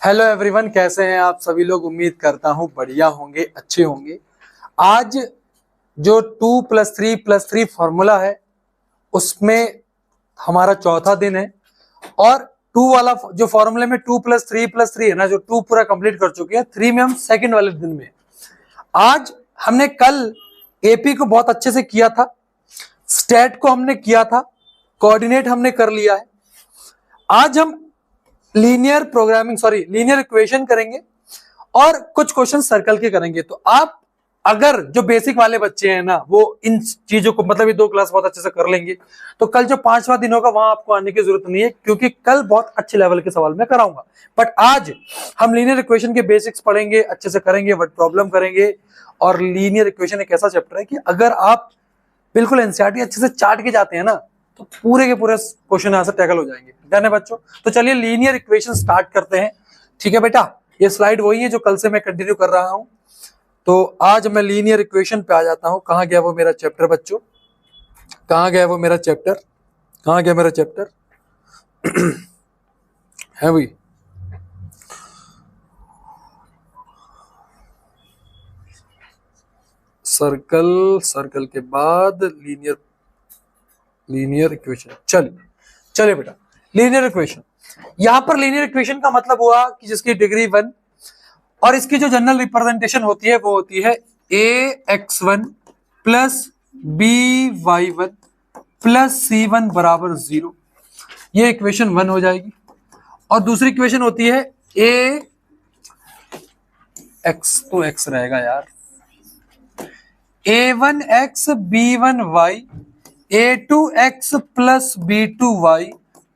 Hello everyone, कैसे हैं आप सभी लोग। उम्मीद करता हूं बढ़िया होंगे, अच्छे होंगे। आज जो 2+3+3 फॉर्मूला है उसमें हमारा चौथा दिन है और 2 वाला जो फॉर्मूले में 2+3+3 है ना, जो 2 पूरा कंप्लीट कर चुके हैं, 3 में हम सेकंड वाले दिन में। आज हमने कल एपी को बहुत अच्छे से किया था, स्टैट को हमने किया था, कोऑर्डिनेट हमने कर लिया है। आज हम लीनियर इक्वेशन करेंगे और कुछ क्वेश्चन सर्कल के करेंगे। तो आप अगर जो बेसिक वाले बच्चे हैं ना, वो इन चीजों को मतलब ये 2 क्लास बहुत अच्छे से कर लेंगे, तो कल जो 5वां दिन होगा वहां आपको आने की जरूरत नहीं है, क्योंकि कल बहुत अच्छे लेवल के सवाल मैं कराऊंगा। बट आज हम लीनियर इक्वेशन के बेसिक्स पढ़ेंगे, अच्छे से करेंगे, वर्ड प्रॉब्लम करेंगे। और लीनियर इक्वेशन एक ऐसा चैप्टर है कि अगर आप बिल्कुल एनसीईआरटी अच्छे से चाट के जाते हैं ना, तो पूरे के पूरे क्वेश्चन आंसर टैकल हो जाएंगे। डन है बच्चों? तो चलिए लीनियर इक्वेशन स्टार्ट करते हैं। ठीक है बेटा, ये स्लाइड वही है जो कल से मैं कंटिन्यू कर रहा हूं। तो आज मैं लीनियर इक्वेशन पे आ जाता हूं। कहां गया वो मेरा चैप्टर बच्चों, कहां गया वो मेरा चैप्टर, कहां गया मेरा चैप्टर है भाई। सर्कल के बाद लीनियर इक्वेशन। चलिए बेटा, लीनियर इक्वेशन। यहां पर लीनियर इक्वेशन का मतलब हुआ कि जिसकी डिग्री 1 और इसकी जो जनरल रिप्रेजेंटेशन होती है वो होती है ax1 plus by1 plus c1 बराबर 0। ये इक्वेशन 1 हो जाएगी। और दूसरी इक्वेशन होती है तो x रहेगा यार, a1x b1y a2x plus b2y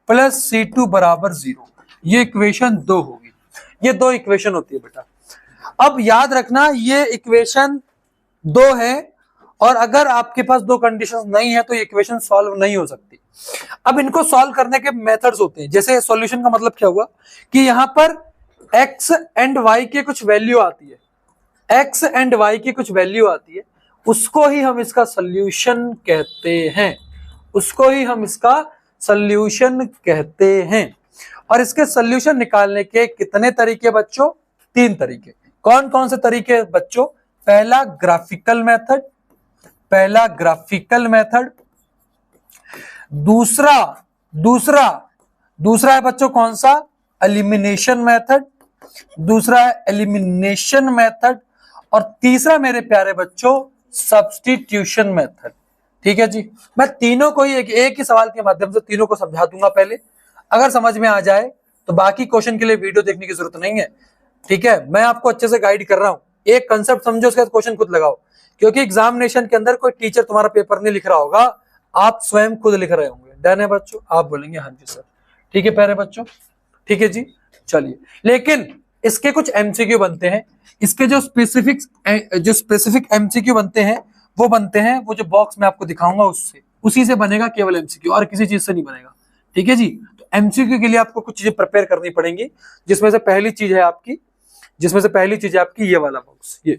plus c2 बराबर 0। ये इक्वेशन 2 होगी। ये 2 इक्वेशन होती है बेटा। अब याद रखना, ये इक्वेशन 2 है और अगर आपके पास 2 कंडीशंस नहीं है तो ये इक्वेशन सॉल्व नहीं हो सकती। अब इनको सॉल्व करने के मेथड्स होते हैं। जैसे सॉल्यूशन का मतलब क्या हुआ कि यहां पर x एंड y के कुछ वैल्यू आती है, x एंड y की कुछ वैल्यू आती है, उसको ही हम इसका सॉल्यूशन कहते हैं, उसको ही हम इसका सॉल्यूशन कहते हैं। और इसके सॉल्यूशन निकालने के कितने तरीके बच्चों? 3 तरीके। कौन कौन से तरीके बच्चों? पहला ग्राफिकल मेथड, दूसरा है बच्चों कौन सा? एलिमिनेशन मेथड, और तीसरा मेरे प्यारे बच्चों सब्स्टिट्यूशन मेथड। ठीक है जी, मैं तीनों को ही एक ही सवाल के माध्यम से तीनों को समझा दूंगा पहले। अगर समझ में आ जाए तो बाकी क्वेश्चन के लिए वीडियो देखने की जरूरत नहीं है। ठीक है, मैं आपको अच्छे से गाइड कर रहा हूं। एक कंसेप्ट समझो, उसके बाद क्वेश्चन खुद लगाओ, क्योंकि एग्जामिनेशन के अंदर कोई टीचर तुम्हारा पेपर नहीं लिख रहा होगा, आप स्वयं खुद लिख रहे होंगे। डन है बच्चों? आप बोलेंगे हाँ जी सर। ठीक है प्यारे बच्चों, ठीक है जी। चलिए, लेकिन इसके कुछ एमसीक्यू बनते हैं। इसके जो स्पेसिफिक एमसीक्यू बनते हैं वो जो बॉक्स में आपको दिखाऊंगा उससे, उसी से बनेगा केवल एमसीक्यू, और किसी चीज से नहीं बनेगा। ठीक है जी। तो एमसीक्यू के लिए आपको कुछ चीजें प्रिपेयर करनी पड़ेंगी, जिसमें से पहली चीज है आपकी ये वाला बॉक्स, ये।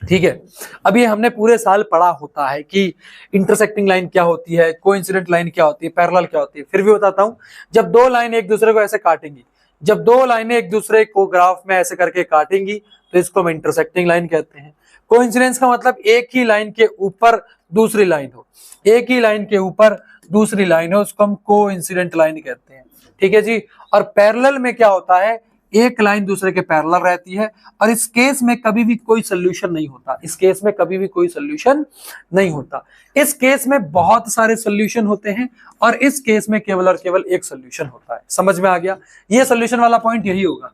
ठीक है, अब ये हमने पूरे साल पढ़ा होता है कि इंटरसेक्टिंग लाइन क्या होती है, कोइंसिडेंट लाइन क्या होती है, पैरेलल क्या होती है। फिर भी बताता हूं, जब 2 लाइन एक दूसरे को ऐसे काटेंगी, जब 2 लाइनें एक दूसरे को ग्राफ में ऐसे करके काटेंगी, तो इसको हम इंटरसेक्टिंग लाइन कहते हैं। कोइंसिडेंस का मतलब एक ही लाइन के ऊपर दूसरी लाइन हो, एक ही लाइन के ऊपर दूसरी लाइन हो, उसको हम कोइंसिडेंट लाइन कहते हैं। ठीक है जी। और पैरेलल में क्या होता है? एक लाइन दूसरे के पैरेलल रहती है, और इस केस में कभी भी कोई सोल्यूशन नहीं होता। इस केस में बहुत सारे सोल्यूशन होते हैं, और इस केस में केवल और केवल एक सोल्यूशन होता है। समझ में आ गया? ये सोल्यूशन वाला पॉइंट यही होगा,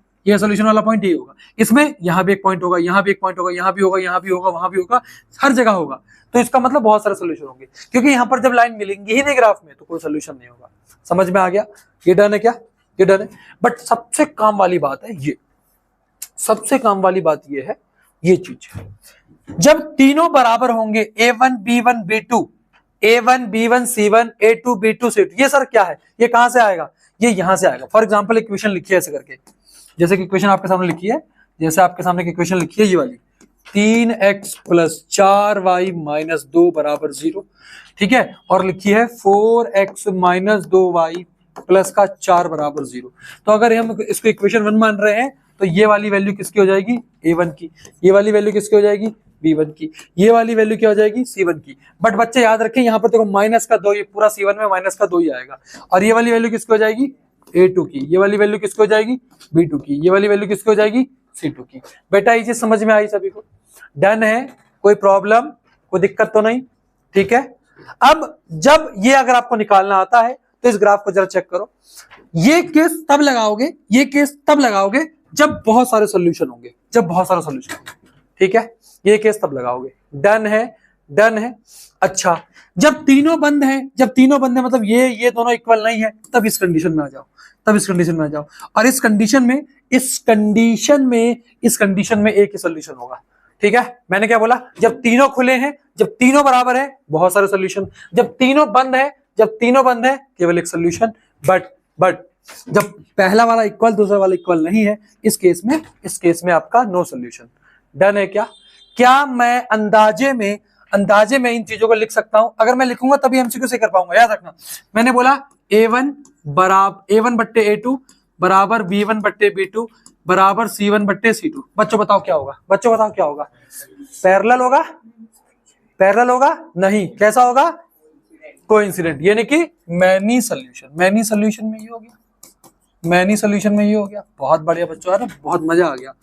इसमें यहां भी एक पॉइंट होगा, यहां भी एक पॉइंट होगा, यहां भी होगा, वहां भी होगा, हर जगह होगा। तो इसका मतलब बहुत सारे सोल्यूशन होंगे, क्योंकि यहां पर जब लाइन मिलेंगी ही नहीं ग्राफ में, तो कोई सोल्यूशन नहीं होगा। समझ में आ गया? ये डन है क्या? ये डन है। बट सबसे काम वाली बात है ये, है ये चीज, जब तीनों बराबर होंगे, a1 b1 b2, a1 b1 c1, a2 b2 c2, ये सर क्या है? ये कहां से आएगा? ये यहां से आएगा। फॉर एग्जांपल इक्वेशन लिखिए ऐसे करके, जैसे कि इक्वेशन आपके सामने लिखी है, इक्वेशन लिखी है ये वाली, 3x प्लस 4y माइनस 2 बराबर 0। ठीक है, और लिखी है 4x माइनस 2y प्लस का 4 बराबर 0। तो अगर हम इसको इक्वेशन 1 मान रहे हैं तो ये वाली वैल्यू किसकी हो जाएगी, a1 की, ये वाली वैल्यू किसकी हो जाएगी, b1 की, ये वाली वैल्यू क्या हो जाएगी, c1 की। बट बच्चे याद रखें यहाँ पर देखो माइनस का 2, ये पूरा c1 में माइनस का 2 ही आएगा। और ये वाली वैल्यू किसकी हो जाएगी, a2 की, ये वाली वैल्यू किसकी हो जाएगी, b2 की, ये वाली वैल्यू किसकी हो जाएगी, c2 की। बेटा ये चीज समझ में आई सभी को, डन है, कोई प्रॉब्लम, कोई दिक्कत तो नहीं, ठीक है। अब जब ये अगर आपको निकालना आता है तो इस ग्राफ को जरा चेक करो, ये केस तब लगाओगे, ये केस तब लगाओगे जब बहुत सारे सॉल्यूशन होंगे, जब बहुत सारे सॉल्यूशन होंगे, ठीक है, ये केस तब लगाओगे। डन है, डन है। अच्छा, जब तीनों बंद हैं, जब तीनों बंद हैं मतलब ये दोनों इक्वल नहीं है, तब इस कंडीशन में आ जाओ, तब इस कंडीशन में आ जाओ। और इस कंडीशन में एक ही सॉल्यूशन होगा, ठीक है। मैंने क्या बोला, जब तीनों खुले हैं, जब तीनों बराबर है, बहुत सारे सॉल्यूशन, जब तीनों बंद है, जब तीनों बंद है, केवल एक सॉल्यूशन। बट जब पहला वाला इक्वल, दूसरा वाला इक्वल नहीं है, इस केस में आपका नो सॉल्यूशन। डन है क्या? क्या मैं अंदाजे में इन चीजों को लिख सकता हूं? अगर मैं लिखूंगा तभी एमसीक्यू से कर पाऊंगा, याद रखना। मैंने बोला a1 बट्टे a2 बराबर b1 बट्टे b2 बराबर c1 बट्टे c2। बच्चों बताओ क्या होगा, बच्चों बताओ क्या होगा? पैरेलल होगा? पैरेलल होगा नहीं, कैसा होगा? कोइंसिडेंट, यानी कि मैनी सॉल्यूशन में ये हो गया, मैनी सॉल्यूशन में ये हो गया। बहुत बढ़िया बच्चों, अरे बहुत मजा आ गया।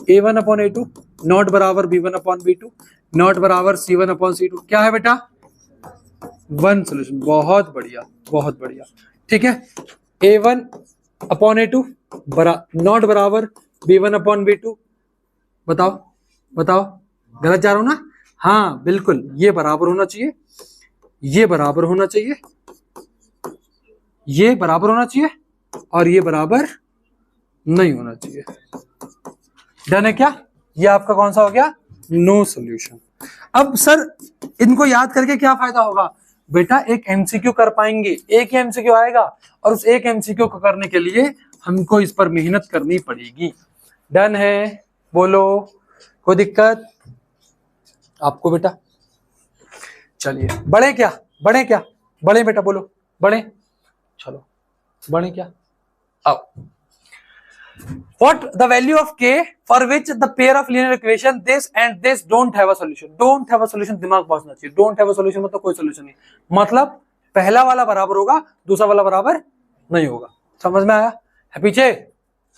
a1 अपॉन a2 नॉट बराबर b1 अपॉन b2 नॉट बराबर c1 अपॉन c2, क्या है बेटा? One solution. बहुत बढ़िया, बहुत बढ़िया, ठीक है। a1 अपॉन a2 नॉट बराबर b1 अपॉन b2, बताओ बताओ, गलत जा रहा हूं ना? हाँ बिल्कुल, ये बराबर होना चाहिए, ये बराबर होना चाहिए, ये बराबर होना चाहिए, और ये बराबर नहीं होना चाहिए। डन है क्या? ये आपका कौन सा हो गया? No solution. अब सर इनको याद करके क्या फायदा होगा? बेटा एक एमसीक्यू कर पाएंगे, एक ही एमसीक्यू आएगा, और उस एक एमसीक्यू को करने के लिए हमको इस पर मेहनत करनी पड़ेगी। डन है? बोलो, कोई दिक्कत आपको बेटा? चलिए, बड़े क्या, बड़े क्या, बड़े बेटा बोलो, बड़े, चलो बड़े क्या? अब what the value of k for which the pair of linear equation this and this don't have a solution, don't have a solution, दिमाग पहुंचना चाहिए। don't have a solution मतलब कोई solution नहीं, मतलब पहला वाला बराबर होगा, दूसरा वाला बराबर नहीं होगा। समझ में आया है? पीछे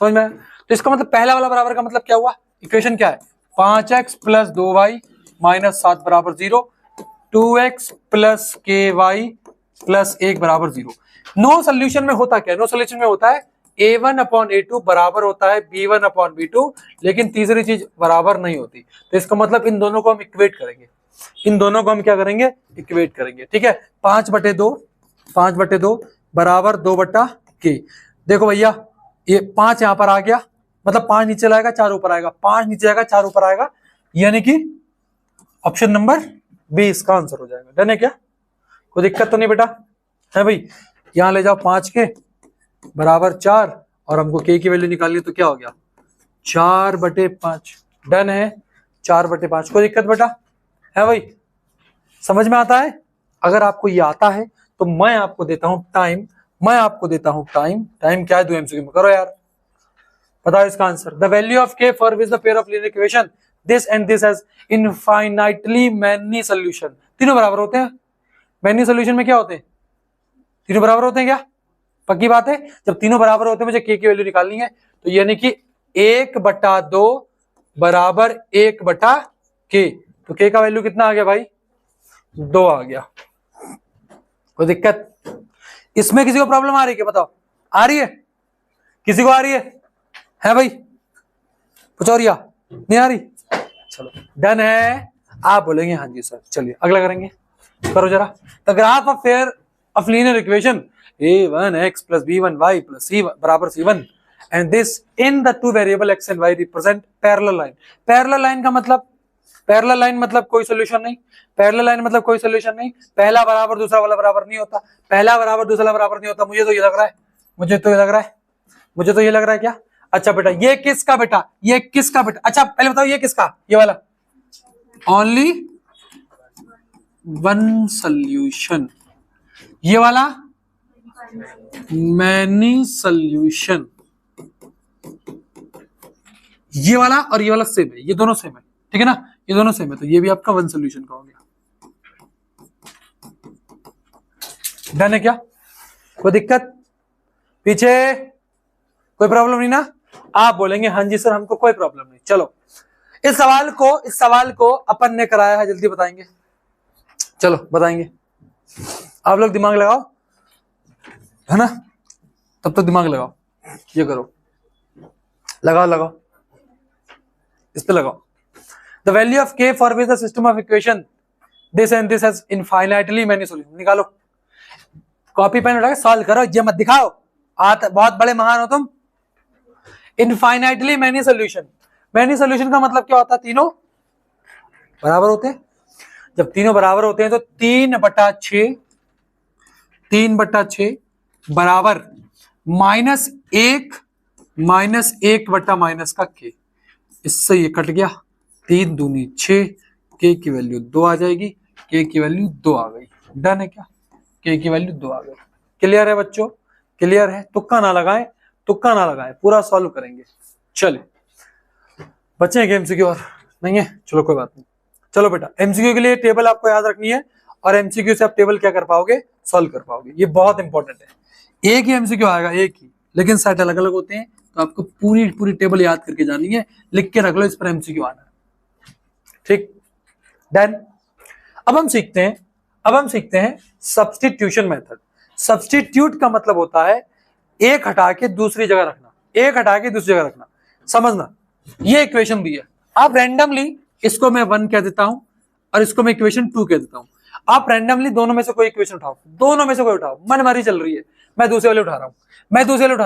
समझ में आया? तो इसका मतलब पहला वाला बराबर का मतलब क्या हुआ? इक्वेशन क्या है? 5x प्लस 2y माइनस 7 बराबर 0, 2x प्लस ky प्लस 1 बराबर 0। नो सोल्यूशन में होता क्या? नो सोल्यूशन में होता है a1 अपॉन a2 बराबर होता है b1 अपॉन b2, लेकिन तीसरी चीज बराबर नहीं होती। तो इसका मतलब इन दोनों को हम इक्वेट करेंगे, इन दोनों को हम क्या करेंगे? इक्वेट करेंगे, ठीक है। 5/2 बराबर 2/k। देखो भैया, ये 5 यहां पर आ गया, मतलब 5 नीचे लाएगा 4 ऊपर आएगा, 5 नीचे आएगा 4 ऊपर आएगा, यानी कि ऑप्शन नंबर बी इसका आंसर हो जाएगा। डन है क्या? कोई दिक्कत तो नहीं बेटा? है भाई, यहां ले जाओ 5 के बराबर 4, और हमको k की वैल्यू निकालनी है, तो क्या हो गया? 4/5। डन है? 4/5। कोई दिक्कत बेटा? है भाई, समझ में आता है? अगर आपको ये आता है तो मैं आपको देता हूं टाइम, टाइम क्या है? 2 MCQ में करो यार, बताओ इसका answer. The value of k for which the pair of linear equation this and this has infinitely many solution. तीनों बराबर होते हैं। मैनी सॉल्यूशन में क्या होते हैं? तीनों बराबर होते हैं क्या? पक्की बात है? जब तीनों बराबर होते हैं, मुझे k की वैल्यू निकालनी है, तो यानी कि 1/2 बराबर 1/k। तो k का वैल्यू कितना आ गया भाई? 2 आ गया। कोई दिक्कत? इसमें किसी को प्रॉब्लम आ रही है क्या? बताओ, आ रही है? किसी को आ रही है भाई? पुचौरिया नहीं आ रही? चलो डन है, आप बोलेंगे हाँ जी सर। चलिए अगला करेंगे, करो जरा। The graph of pair of linear equation a1x plus b1y plus c बराबर c1 and this in the two variable x and y represent parallel line। parallel line का मतलब, पैरेलल लाइन मतलब कोई सोल्यूशन नहीं, पैरेलल लाइन मतलब कोई solution नहीं। पहला बराबर दूसरा वाला बराबर नहीं होता, पहला बराबर दूसरा बराबर नहीं होता। मुझे तो ये लग रहा है क्या? अच्छा बेटा, ये किसका बेटा? अच्छा पहले बताओ ये किसका? ये वाला ओनली वन सोल्यूशन, ये वाला मैनी सोल्यूशन, ये वाला और ये वाला सेम है, ये दोनों सेम है, ठीक है ना, ये दोनों सेम है, तो ये भी आपका वन सोल्यूशन का हो गया। डन है क्या, कोई दिक्कत पीछे, कोई प्रॉब्लम नहीं ना? आप बोलेंगे हाँ जी सर हमको कोई प्रॉब्लम नहीं। चलो इस सवाल को अपन ने कराया है, जल्दी बताएंगे, चलो बताएंगे, आप लोग दिमाग लगाओ, है ना, तब तक दिमाग लगाओ, ये करो, लगाओ इस पे लगाओ। The value of k for which the system of equation this and this has infinitely many solution. निकालो, कॉपी पेन उठा के सॉल्व करो, ये मत दिखाओ बहुत बड़े महान हो तुम। Infinitely many solution, many solution का मतलब क्या होता है? तीनों बराबर होते हैं। जब तीनों बराबर होते हैं तो 3/6 बराबर -1 बटा माइनस का k, इससे ये कट गया, 3 दूनी 6, k की वैल्यू 2 आ जाएगी, k की वैल्यू 2 आ गई। डन है क्या, k की वैल्यू 2 आ गई। क्लियर है बच्चों, क्लियर है? तुक्का ना लगाएं, पूरा सॉल्व करेंगे। चलिए बच्चे हैं एमसीक्यू और नहीं है, चलो कोई बात नहीं। चलो बेटा एमसीक्यू के लिए टेबल आपको याद रखनी है, और एमसीक्यू से आप टेबल क्या कर पाओगे? सॉल्व कर पाओगे, ये बहुत इंपॉर्टेंट है। एक ही एमसीक्यू आएगा, एक ही, लेकिन सेट अलग अलग होते हैं, तो आपको पूरी टेबल याद करके जानी है, लिख के रख लो, इस पर एमसीक्यू आना है, ठीक। डन। अब हम सीखते हैं सब्स्टिट्यूशन मेथड। सब्स्टिट्यूट का मतलब होता है एक हटा के दूसरी जगह रखना, समझना। ये इक्वेशन दी है, आप रैंडमली इसको मैं 1 कह देता हूं और इसको मैं इक्वेशन 2 कह देता हूं। आप रैंडमली दोनों में से कोई इक्वेशन उठाओ, मनमारी चल रही है, मैं दूसरी वाली उठा रहा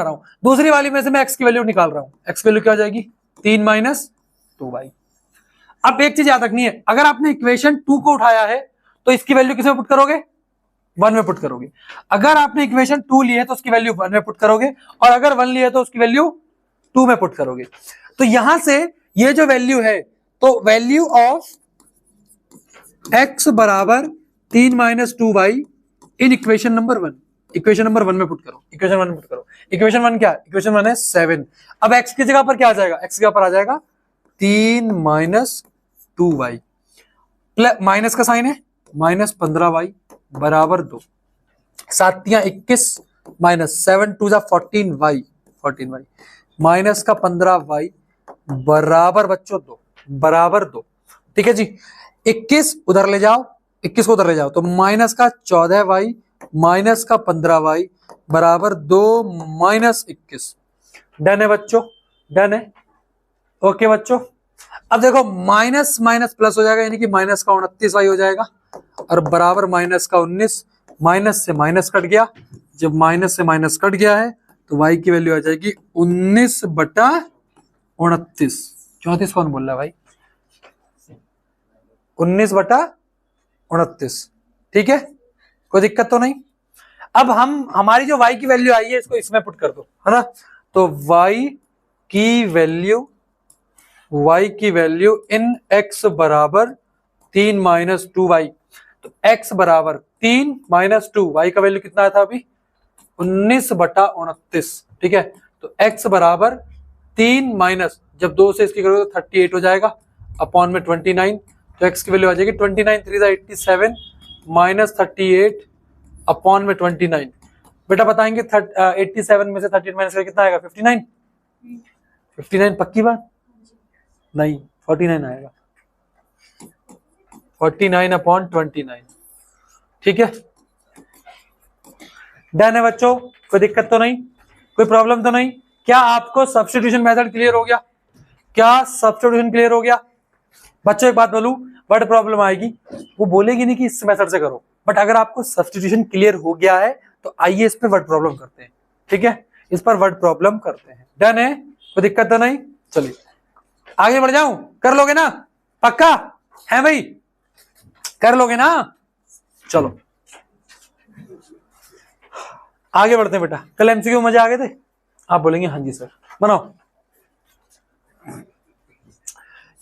हूं, दूसरी वाली में से मैं x की वैल्यू निकाल रहा हूं, x की वैल्यू क्या हो जाएगी? 3 - 2y। अब एक चीज याद रखनी है, अगर आपने इक्वेशन 2 को उठाया है तो इसकी वैल्यू किस में पुट करोगे? 1 में पुट करोगे। अगर आपने इक्वेशन 2 ली है तो उसकी वैल्यू 1 में पुट करोगे, और अगर 1 ली है तो उसकी वैल्यू 2 में पुट करोगे। तो यहां से ये जो वैल्यू है, तो वैल्यू ऑफ x बराबर 3 - 2y in equation number 1, equation number 1 में पुट करो, इक्वेशन 1 क्या है? इक्वेशन 1 है 7। अब x की जगह पर क्या आ जाएगा? x की जगह पर आ जाएगा 3 - 2y, माइनस का साइन है, -15y बराबर 2, 7 × 21 -7 × 2 = 14y माइनस का 15y बराबर बच्चों 2, बराबर 2। ठीक है जी, 21 उधर ले जाओ, 21 को उधर ले जाओ, तो माइनस का 14y माइनस का 15y बराबर 2 - 21। डन है बच्चों, डन है, ओके बच्चों। अब देखो माइनस माइनस प्लस हो जाएगा, यानी कि माइनस का 29y हो जाएगा, और बराबर माइनस का 19, माइनस से माइनस कट गया, जब माइनस से माइनस कट गया है तो y की वैल्यू आ जाएगी 19/29। 34 कौन बोल रहा है भाई? 19/29। ठीक है, कोई दिक्कत तो नहीं। अब हमारी जो y की वैल्यू आई है इसको इसमें पुट कर दो, है ना। तो y की वैल्यू इन x बराबर 3 - 2y, तो x बराबर 3 - 2, y का वैल्यू कितना आया था अभी? 19/29। ठीक है, तो x बराबर 3 माइनस, जब 2 से इसकी करोगे तो 38 हो जाएगा, अपॉन में 29, तो x की वैल्यू आ जाएगी 29 × 3 = 87 माइनस 38 अपॉन में 29। बेटा बताएंगे 87 में से 38 माइनस करके कितना आएगा? 59। 59 पक्की बात? नहीं, 49 आएगा, 49/29। ठीक है, डन है बच्चों, कोई दिक्कत तो नहीं, कोई प्रॉब्लम तो नहीं? क्या आपको सब्स्टिट्यूशन मेथड क्लियर हो गया? बच्चों एक बात बोलूं, वर्ड प्रॉब्लम आएगी, वो बोलेगी नहीं कि इस मेथड से करो, बट अगर आपको सब्स्टिट्यूशन क्लियर हो गया है तो आइए इस पर वर्ड प्रॉब्लम करते हैं। ठीक है, इस पर वर्ड प्रॉब्लम करते हैं। डन है, कोई दिक्कत तो नहीं? चलिए आगे बढ़ जाऊं, कर लोगे ना? पक्का है भाई, कर लोगे ना? चलो आगे बढ़ते हैं। बेटा कल एमसीक्यू मजे आ गए थे? आप बोलेंगे हाँ जी सर। बनाओ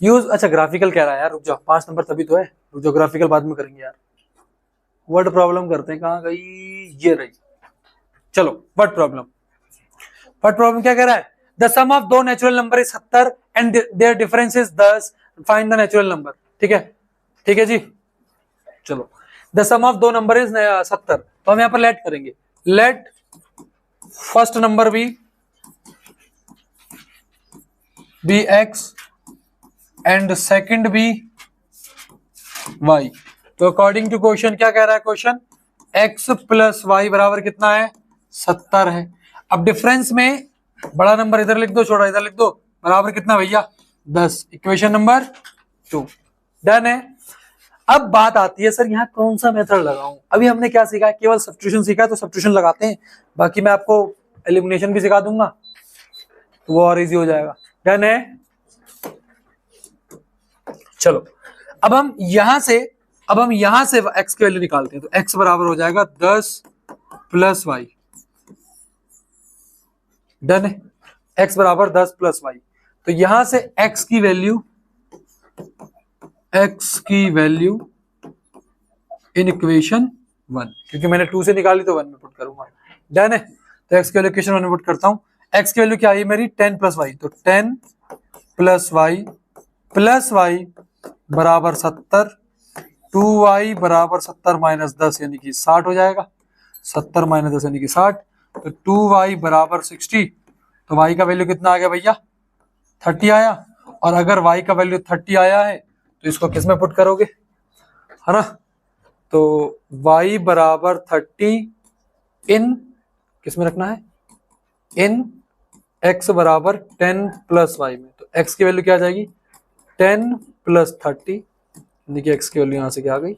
यूज, अच्छा ग्राफिकल कह रहा है यार, रुक जाओ, 5 नंबर तभी तो है, रुक जाओ, ग्राफिकल बाद में करेंगे यार। वर्ड प्रॉब्लम करते हैं, कहाँ गई? ये रही, चलो व्हाट प्रॉब्लम क्या कह रहा है? द सम ऑफ दो natural number is 70 and their difference is 10, find the natural number. ठीक है जी। चलो द सम ऑफ दो नंबर इज 70, तो हम यहां पर लेट करेंगे, let first number be x and second be y। तो अकॉर्डिंग टू क्वेश्चन क्या कह रहा है क्वेश्चन? x प्लस वाई बराबर कितना है? 70 है। अब डिफरेंस में बड़ा नंबर इधर लिख दो, छोटा इधर लिख दो, बराबर कितना भैया? 10। इक्वेशन नंबर 2 डन है। अब बात आती है सर यहाँ कौन सा मेथड लगाऊं? अभी हमने क्या सीखा है? केवल सब्स्टिट्यूशन सीखा है, तो सब्स्टिट्यूशन लगाते हैं, बाकी मैं आपको एलिमिनेशन भी सिखा दूंगा तो वो और इजी हो जाएगा। डन है। चलो अब हम यहां से x की वैल्यू निकालते हैं, तो x बराबर हो जाएगा 10 प्लस वाई। डन है। x बराबर 10 प्लस वाई। तो यहां से x की वैल्यू इन इक्वेशन 1, क्योंकि मैंने 2 से निकाली तो 1 में पुट करूंगा। डन है। तो x की वैल्यू इक्वेशन 1 में पुट करता हूं। x की वैल्यू क्या आई मेरी? 10 प्लस वाई। तो 10 प्लस वाई बराबर 70, 2y बराबर 70 माइनस 10 यानी कि 60 हो जाएगा। 70 माइनस 10 यानी कि 60। तो 2y बराबर 60। तो y का वैल्यू कितना आ गया भैया? 30 आया। और अगर y का वैल्यू 30 आया है तो इसको किस में पुट करोगे, है ना? तो y बराबर 30 इन किस में रखना है? इन x बराबर 10 प्लस वाई में। तो x की वैल्यू क्या आ जाएगी? 10 प्लस 30 यानी कि x की वैल्यू यहां से क्या आ गई?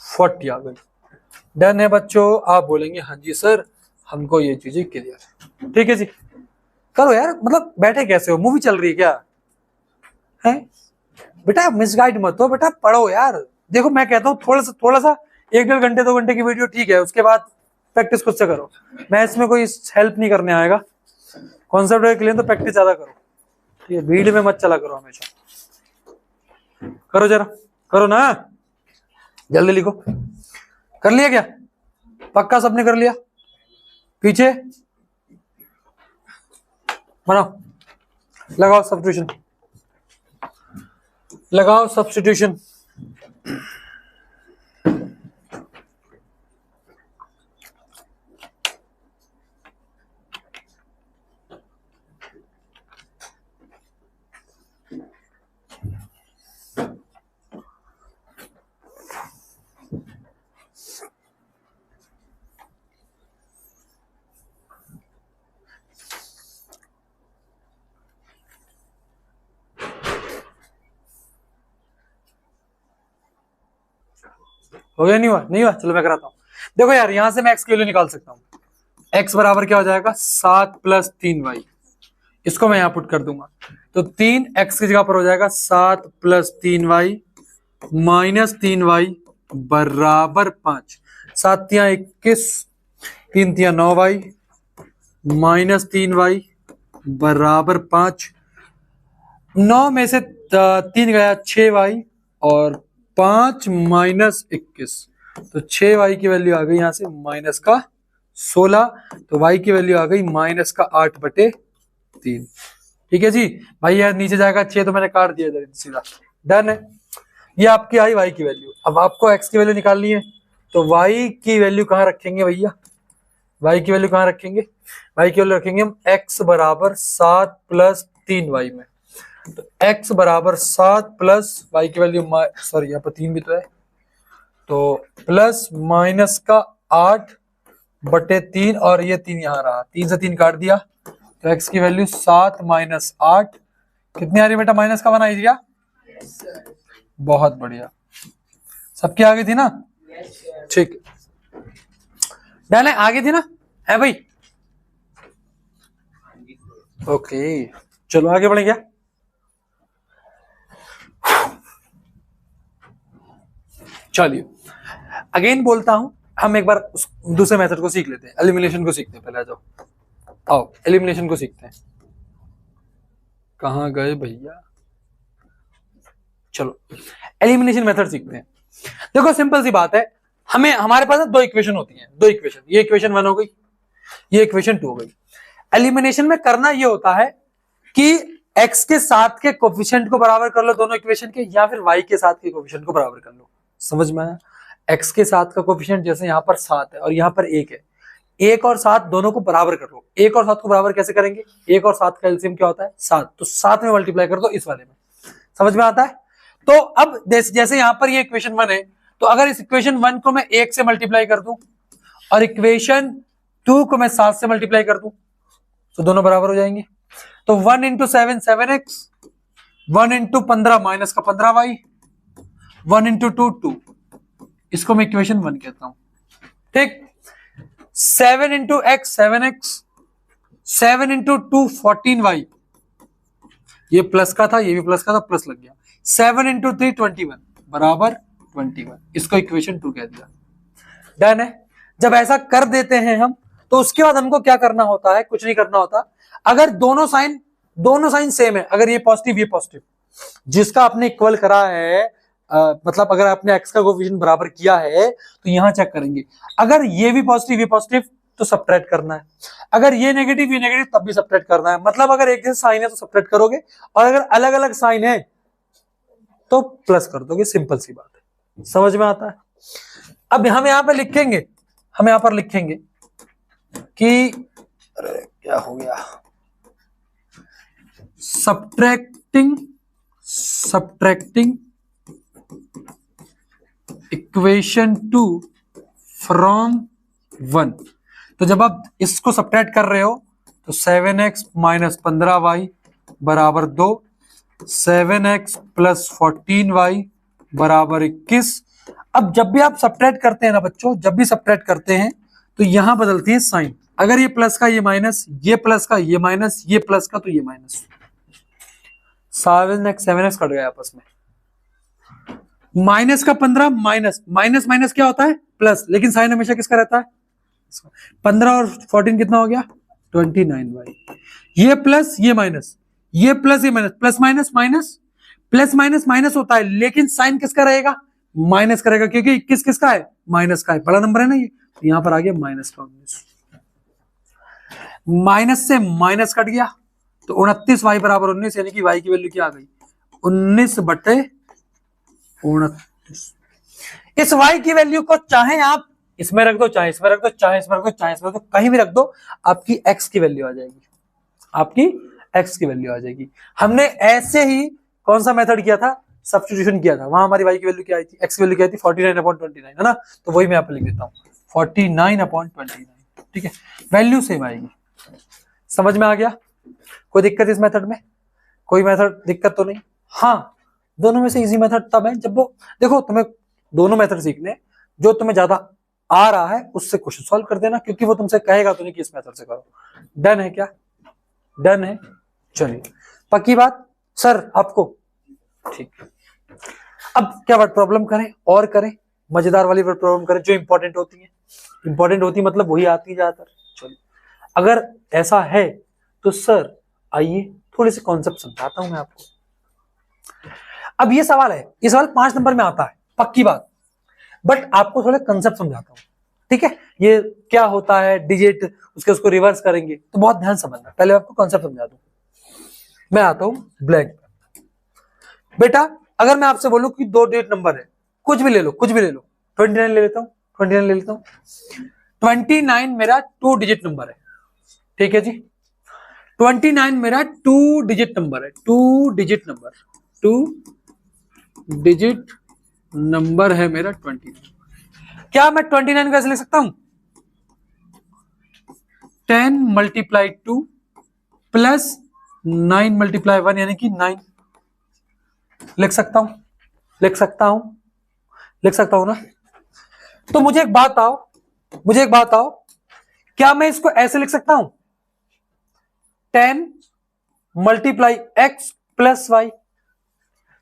40 आ गई। डन है बच्चों। आप बोलेंगे हाँ जी सर हमको ये चीजें क्लियर। ठीक है जी। करो यार, मतलब बैठे कैसे हो? मूवी चल रही है क्या? है बेटा मिसगाइड मत हो बेटा, पढ़ो यार। देखो मैं कहता हूँ थोड़ा सा 1-1.5 घंटे 2 घंटे की वीडियो ठीक है, उसके बाद प्रैक्टिस खुद से करो। मैं इसमें कोई हेल्प नहीं करने आएगा। कॉन्सेप्ट क्लियर तो प्रैक्टिस ज्यादा करो, ठीक है? भीड़ में मत चला करो हमेशा। करो जरा, करो ना, जल्दी लिखो। कर लिया क्या? पक्का सबने कर लिया? पीछे बनाओ, लगाओ सब्स्टिट्यूशन। हो गया? नहीं हुआ? चलो मैं कराता हूं। देखो यार यहां से मैं x की वैल्यू निकाल सकता हूं। x बराबर क्या हो जाएगा? 7 प्लस 3y। इसको मैं यहां पुट कर दूंगा, तो 3x की जगह पर हो जाएगा 7 प्लस 3y माइनस 3y बराबर 5। 7 तिया 21, 3 तिया 9y माइनस 3y बराबर 5। 9 में से 3 गया 6y और 5 माइनस 21, तो 6y की वैल्यू आ गई यहां से माइनस का 16। तो y की वैल्यू आ गई माइनस का 8/3। ठीक है जी भाई, यार नीचे जाएगा 6 तो मैंने काट दिया सीधा। डन है। ये आपकी आई y की वैल्यू। अब आपको x की वैल्यू निकालनी है, तो y की वैल्यू कहां रखेंगे भैया? y की वैल्यू कहां रखेंगे? y की वैल्यू रखेंगे हम x बराबर 7 प्लस 3y में। तो x बराबर 7 प्लस y की वैल्यू सॉरी यहाँ पर 3 भी तो है, तो प्लस माइनस का 8/3 और ये 3 यहाँ रहा, 3 से 3 काट दिया, तो x की वैल्यू 7 माइनस 8 कितनी आ रही बेटा? माइनस का बना दिया। बहुत बढ़िया, सबकी आ गई थी ना? ठीक, डन है। आगे थी ना? है भाई? ओके चलो आगे बढ़े क्या? चलिए अगेन बोलता हूं, हम एक बार दूसरे मेथड को सीख लेते हैं, एलिमिनेशन को सीखते हैं। पहले आ जाओ, आओ एलिमिनेशन को सीखते हैं। कहां गए भैया? चलो एलिमिनेशन मेथड सीखते हैं। देखो सिंपल सी बात है, हमारे पास दो इक्वेशन होती हैं, दो इक्वेशन। ये इक्वेशन 1 हो गई, ये इक्वेशन 2 हो गई। एलिमिनेशन में करना ये होता है कि x के साथ के कोफिशिएंट को बराबर कर लो दोनों इक्वेशन के, या फिर y के साथ के कोफिशिएंट को बराबर कर लो। समझ में आया? x के साथ का कोफिशिएंट जैसे यहाँ पर 7 है और यहाँ पर 1 है, 1 और 7 दोनों को बराबर कर लो। 1 और 7 को बराबर कैसे करेंगे? 1 और 7 का एलसीएम क्या होता है? 7, तो 7 में मल्टीप्लाई कर दो इस वाले में। समझ में आता है? तो अब जैसे यहाँ पर ये इक्वेशन 1 है, तो अगर इस इक्वेशन 1 को मैं 1 से मल्टीप्लाई कर दूं और इक्वेशन 2 को मैं 7 से मल्टीप्लाई कर दूं तो दोनों बराबर हो जाएंगे। तो 1 इंटू 7 7x, 1 इंटू 15 माइनस का 15y, 1 इंटू 2 2, इसको मैं इक्वेशन 1 कहता हूं। ठीक, 7 into x 7x, 7 into 2 14y, ये प्लस का था, ये भी प्लस का था, प्लस लग गया। 7 इंटू 3 21 बराबर 21, इसको इक्वेशन 2 कह दिया। डन है। जब ऐसा कर देते हैं हम, तो उसके बाद हमको क्या करना होता है? कुछ नहीं करना होता। अगर दोनों साइन सेम है, अगर ये पॉजिटिव ये पॉजिटिव, जिसका आपने इक्वल करा है, मतलब अगर आपने x का कोफिशिएंट बराबर किया है तो यहां चेक करेंगे। अगर ये भी पॉजिटिव तो सब्ट्रैक्ट करना है, अगर ये नेगेटिव तब भी सब्ट्रैक्ट करना है। मतलब अगर एक जैसा साइन है तो सब्ट्रैक्ट करोगे, और अगर अलग अलग साइन है तो प्लस कर दोगे। सिंपल सी बात है। समझ में आता है? अब हम यहां पर लिखेंगे, कि अरे क्या हो गया, सब्ट्रैक्टिंग इक्वेशन 2 फ्रॉम 1। तो जब आप इसको सब्ट्रैक्ट कर रहे हो तो 7x माइनस 15y बराबर 2, 7x प्लस 14y बराबर 21। अब जब भी आप सब्ट्रैक्ट करते हैं ना बच्चों, जब भी सब्ट्रैक्ट करते हैं तो यहां बदलती है साइन। अगर ये प्लस का ये माइनस, ये प्लस का ये माइनस, ये प्लस का तो ये माइनस, 7x कट गया आपस में। माइनस का 15 माइनस क्या होता है? प्लस, लेकिन साइन हमेशा किसका रहता है? 15 और 14 कितना हो गया? 29y। ये प्लस ये माइनस, ये प्लस ये minus, plus minus minus, plus minus minus होता है, लेकिन साइन किसका रहेगा? माइनस का रहेगा, क्योंकि 21 किसका है? माइनस का है, बड़ा नंबर है ना ये, तो यहां पर आ गया माइनस का 19। माइनस से माइनस कट गया तो 29y बराबर 19, यानी कि y की वैल्यू क्या आ गई? 19/29। इस y की वैल्यू को चाहे आप इसमें रख दो, चाहे इसमें रख दो, चाहे इसमें रख दो, चाहे इसमें रख दो, कहीं भी रख दो, आपकी x की वैल्यू आ जाएगी, आपकी x की वैल्यू आ जाएगी। हमने ऐसे ही कौन सा मेथड किया था? सब्स्टिट्यूशन किया था। वहां हमारी y की वैल्यू क्या आई थी? x की वैल्यू क्या आई थी? 49/29, है ना? तो वही मैं यहाँ पे लिख देता हूँ, 49/29। ठीक है, वैल्यू सेम आएगी। समझ में आ गया? कोई दिक्कत इस मेथड में? कोई मेथड दिक्कत तो नहीं? हाँ, दोनों में से इजी मेथड तब है जब वो, देखो तुम्हें दोनों मेथड सीखने, जो तुम्हें ज्यादा आ रहा है उससे क्वेश्चन सॉल्व कर देना, क्योंकि वो तुमसे कहेगा तो नहीं कि इस मेथड से करो। डन है क्या? डन है? चलिए, पक्की बात सर आपको? ठीक। अब क्या वर्ड प्रॉब्लम करें? और करें मजेदार वाली वर्ड प्रॉब्लम करें जो इंपॉर्टेंट होती है। इंपॉर्टेंट होती मतलब वही आती है ज्यादातर। चलिए, अगर ऐसा है तो सर आइए थोड़े से कॉन्सेप्ट समझाता हूं मैं आपको। अब ये सवाल है, ये सवाल 5 नंबर में आता है, पक्की बात, बट आपको थोड़े कंसेप्ट समझाता हूं। ठीक है, ये क्या होता है, डिजिट, उसको रिवर्स करेंगे, तो बहुत ध्यान समझना। पहले आपको कॉन्सेप्ट समझा दूं। मैं आता हूं ब्लैंक। बेटा अगर मैं आपसे बोलूं कि 2 डिजिट नंबर है, कुछ भी ले लो, 29 ले लेता हूं, 29 मेरा 2 डिजिट नंबर है। ठीक है जी, 29 मेरा 2 डिजिट नंबर है, 2 डिजिट नंबर है मेरा 29। क्या मैं 29 कैसे लिख सकता हूं? 10 × 2 प्लस 9 × 1 यानी कि 9 लिख सकता हूं ना? तो मुझे एक बात आओ, क्या मैं इसको ऐसे लिख सकता हूं? 10 × x प्लस y।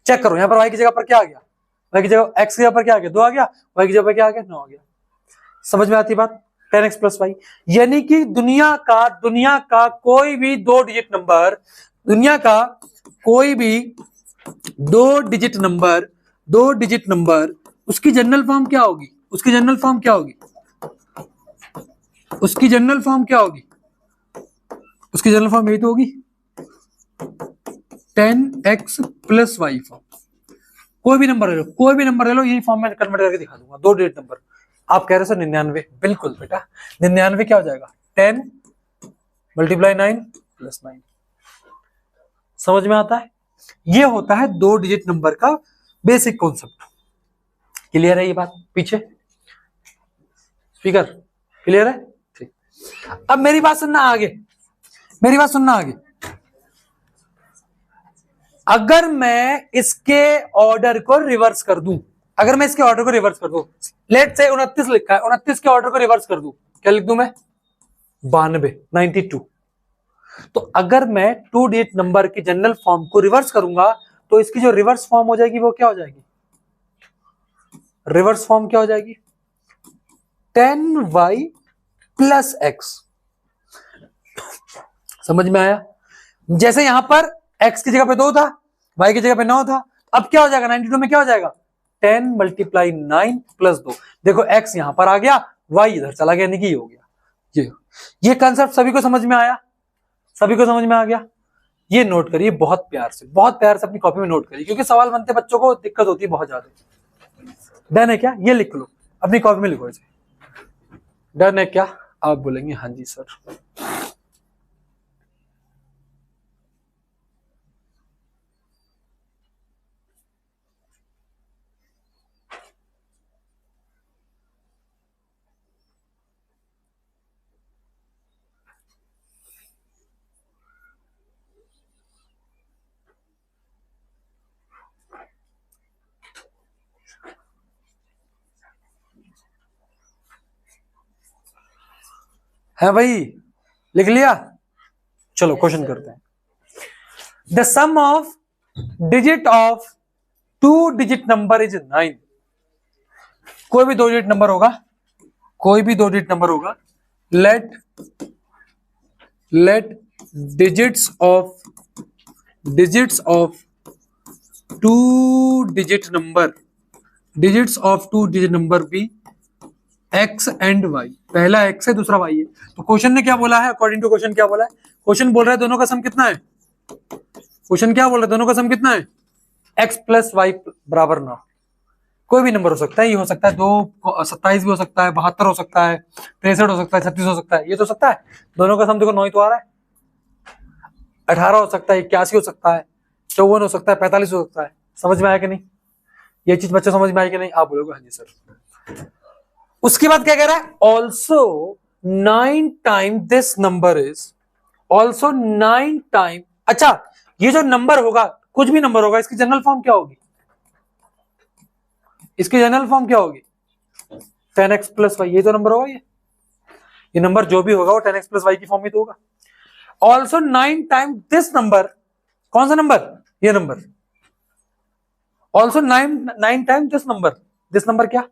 चेक करो यहां पर y की जगह पर क्या आ गया? y की जगह x की जगह पर क्या आ गया? 2 आ गया। y की जगह पर क्या आ गया? 9 आ गया। समझ में आती बात? 10x प्लस y, यानी कि दुनिया का कोई भी 2 डिजिट नंबर, दुनिया का कोई भी 2 डिजिट नंबर, उसकी जनरल फॉर्म क्या होगी? उसकी जनरल फॉर्म क्या होगी? उसकी जनरल फॉर्म यही तो होगी 10x प्लस वाई फॉर्म। कोई भी नंबर ले लो, कोई भी नंबर ले लो, यही फॉर्म में कन्वर्ट करके दिखा दूंगा। 2 डिजिट नंबर। आप कह रहे हो 99, बिल्कुल बेटा 99 क्या हो जाएगा 10 मल्टीप्लाई 9 प्लस 9। समझ में आता है? ये होता है 2 डिजिट नंबर का बेसिक कॉन्सेप्ट। क्लियर है ये बात? पीछे स्पीकर क्लियर है? ठीक। अब मेरी बात सुनना आगे, मेरी बात सुनना आगे। अगर मैं इसके ऑर्डर को रिवर्स कर दूं, अगर मैं इसके ऑर्डर को रिवर्स कर दूं, लेट से 29 लिखा है, 29 के ऑर्डर को रिवर्स कर दूं, क्या लिख दूं मैं? 92 तो अगर मैं 2 डिजिट नंबर की जनरल फॉर्म को रिवर्स करूंगा तो इसकी जो रिवर्स फॉर्म हो जाएगी वो क्या हो जाएगी? रिवर्स फॉर्म क्या हो जाएगी? 10y plus x। समझ में आया? जैसे यहां पर x की जगह पे 2 था, y की जगह पे 9 था, अब क्या हो जाएगा 92 में? क्या हो जाएगा 10 मल्टीप्लाई 9 प्लस 2। देखो x यहां पर आ गया, y इधर चला गया, यानी कि हो गया। ये कंसेप्ट सभी को समझ में आया? सभी को समझ में आ गया? ये नोट करिए बहुत प्यार से, बहुत प्यार से अपनी कॉपी में नोट करिए, क्योंकि सवाल बनते बच्चों को दिक्कत होती है बहुत ज्यादा। डन है क्या? ये लिख लो, अपनी कॉपी में लिखो इसे। डन है क्या? आप बोलेंगे हाँ जी सर। है भाई? लिख लिया? चलो क्वेश्चन करते हैं। The sum of digit of 2 digit number is 9। कोई भी 2 डिजिट नंबर होगा, कोई भी 2 डिजिट नंबर होगा, let digits of 2 digit number be x and y। पहला x है, दूसरा y है। तो क्वेश्चन ने क्या बोला है? अकॉर्डिंग टू क्वेश्चन क्या बोला है? क्वेश्चन बोल रहा है दोनों का सम कितना है? क्वेश्चन क्या बोल रहा है? दोनों का सम कितना है? x प्लस वाई बराबर 9। कोई भी नंबर हो सकता है, ये हो सकता है 2 27 भी हो सकता है, 72 हो सकता है, 63 हो सकता है, 36 हो सकता है, ये तो सकता है। दोनों का सम देखो 9 ही तो आ रहा है। 18 हो सकता है, 81 हो सकता है, 54 हो सकता है, 45 हो सकता है। समझ में आया कि नहीं? ये चीज बच्चे समझ में आई कि नहीं? आप बोलोगे हाँ जी सर। उसके बाद क्या कह रहा है? Also 9 time this number is, also 9 time. अच्छा, ये जो नंबर होगा, कुछ भी नंबर होगा, इसकी जनरल फॉर्म क्या होगी? इसकी जनरल फॉर्म क्या होगी? 10x plus Y. ये तो नंबर होगा, ये नंबर जो भी होगा वो 10x प्लस वाई की फॉर्म में तो होगा। Also 9 time this number. कौन सा नंबर? ये number. Also 9 time this number. This number क्या?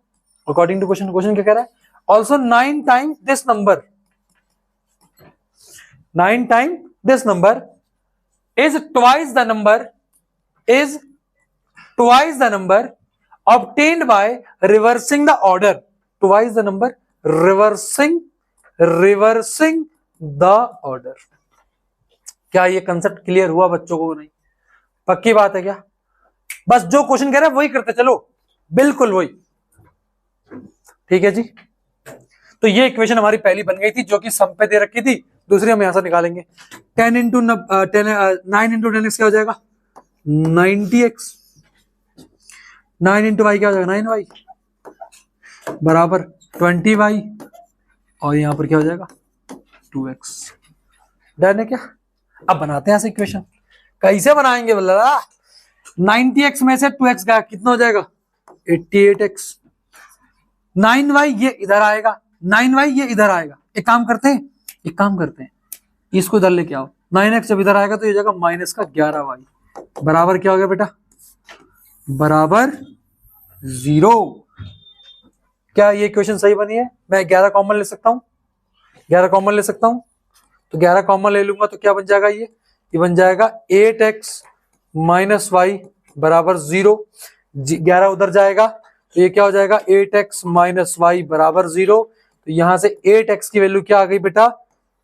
अकॉर्डिंग टू क्वेश्चन, क्वेश्चन क्या कह रहा है? Also 9 time this number, 9 time this number is twice the number obtained by reversing the order. Twice the number reversing the order. क्या ये concept clear हुआ बच्चों को? नहीं? पक्की बात है क्या? बस जो क्वेश्चन कह रहा है वही करते चलो, बिल्कुल वही। ठीक है जी। तो ये इक्वेशन हमारी पहली बन गई थी, जो कि सम पे दे रखी थी। दूसरी हम यहां से निकालेंगे। 9 इंटू 10x क्या हो जाएगा? 90x। 9 इंटू वाई क्या हो जाएगा? 9y बराबर 20y, और यहां पर क्या हो जाएगा? 2x। डन है क्या? अब बनाते हैं ऐसे इक्वेशन। कैसे बनाएंगे बोला? 90x में से 2x गया, कितना हो जाएगा? 88x। 9y ये इधर आएगा, 9y ये इधर आएगा। एक काम करते हैं, इसको इधर लेके आओ। 9x जब इधर आएगा तो ये जाएगा माइनस का 11y बराबर क्या हो गया बेटा? बराबर 0। क्या ये इक्वेशन सही बनी है? मैं 11 कॉमन ले सकता हूं, 11 कॉमन ले सकता हूं। तो 11 कॉमन ले लूंगा तो क्या बन जाएगा? ये बन जाएगा 8x माइनस वाई बराबर 0। 11 उधर जाएगा तो ये क्या हो जाएगा? 8x माइनस वाई बराबर 0। तो यहां से 8x की वैल्यू क्या आ गई बेटा,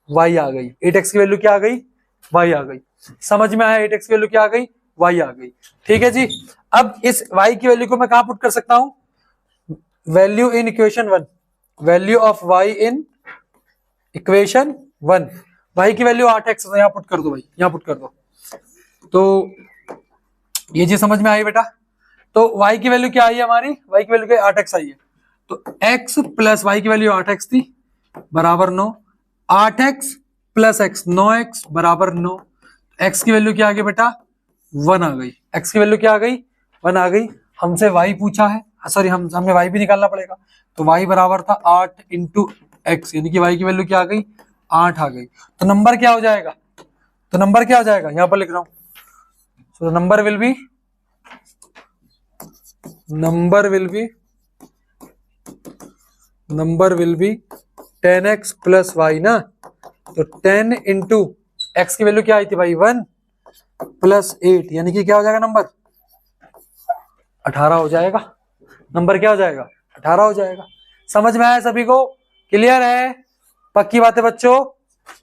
y आ गई। 8x की वैल्यू क्या आ गई, y आ गई। समझ में आया, 8x की वैल्यू क्या आ गई, y आ गई। ठीक है जी। अब इस y की वैल्यू को मैं कहां पुट कर सकता हूं, value in equation 1, value of y in equation 1। y की वैल्यू 8x, यहां पुट कर दो भाई, यहां पुट कर दो। तो ये चीज समझ में आई बेटा। तो y की वैल्यू क्या आई है हमारी, y की वैल्यू क्या 8x आई है। तो x प्लस y की वैल्यू 8x थी बराबर 9, 8x प्लस x 9x बराबर 9। x की वैल्यू क्या आ गई बेटा, 1 आ गई। x की वैल्यू क्या आ गई, 1 आ गई। हमसे y पूछा है, सॉरी हमें y भी निकालना पड़ेगा। तो y बराबर था 8 इंटू एक्स, यानी कि y की वैल्यू क्या आ गई, 8 आ गई। तो नंबर क्या हो जाएगा, तो नंबर क्या हो जाएगा, यहां पर लिख रहा हूं। So the number will be 10x plus y ना। तो 10 इंटू एक्स की वैल्यू क्या आई थी भाई, 1 प्लस 8, यानी कि क्या हो जाएगा नंबर, 18 हो जाएगा। नंबर क्या हो जाएगा, 18 हो जाएगा। समझ में आया सभी को, क्लियर है, पक्की बात है बच्चों।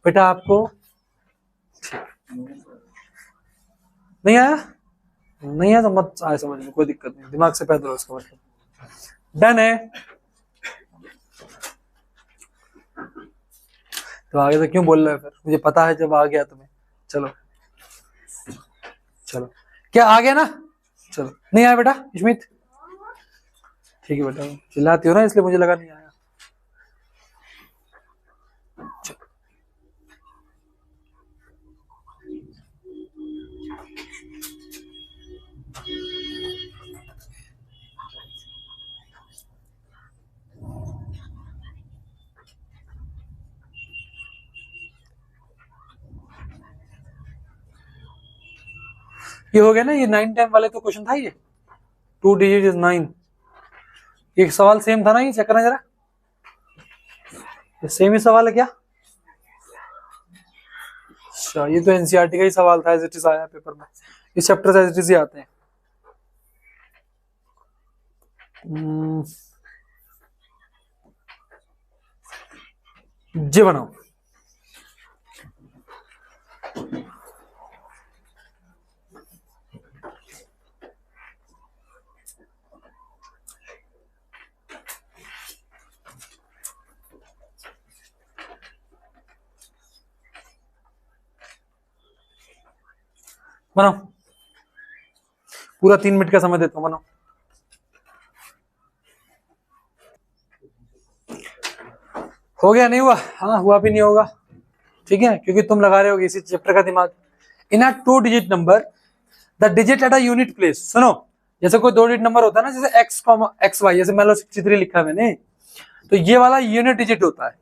बेटा आपको नहीं आया, नहीं है तो मत आए समझ में, कोई दिक्कत नहीं, दिमाग से पैदल हो इसका मतलब। डन है। तो आगे तो क्यों बोल रहे हो फिर, मुझे पता है जब आ गया तुम्हें। चलो चलो, क्या आ गया ना, चलो। नहीं आया बेटा स्मित, ठीक है बेटा, चिल्लाती हो ना इसलिए मुझे लगा नहीं आया। ये हो गया ना, ये 9 10 वाले तो क्वेश्चन था ये, 2 डिजिट इज 9। एक सवाल सेम था ना, ये चेक करना जरा, ये सेम ही सवाल है क्या। अच्छा, ये तो एनसीईआरटी का ही सवाल था, एज इट इज आया पेपर में, इस चैप्टर से एज इट इज ही आते हैं। जी बनाओ। बनाओ, पूरा 3 मिनट का समय देता हूं, बनाओ। हो गया, नहीं हुआ, हाँ हुआ भी नहीं होगा, ठीक है, क्योंकि तुम लगा रहे हो इसी चैप्टर का दिमाग। इन अ 2 digit number the digit at a unit place, सुनो, जैसे कोई 2 डिजिट नंबर होता है ना, जैसे x एक्स वाई, जैसे मान लो 63 लिखा है मैंने, तो ये वाला यूनिट डिजिट होता है।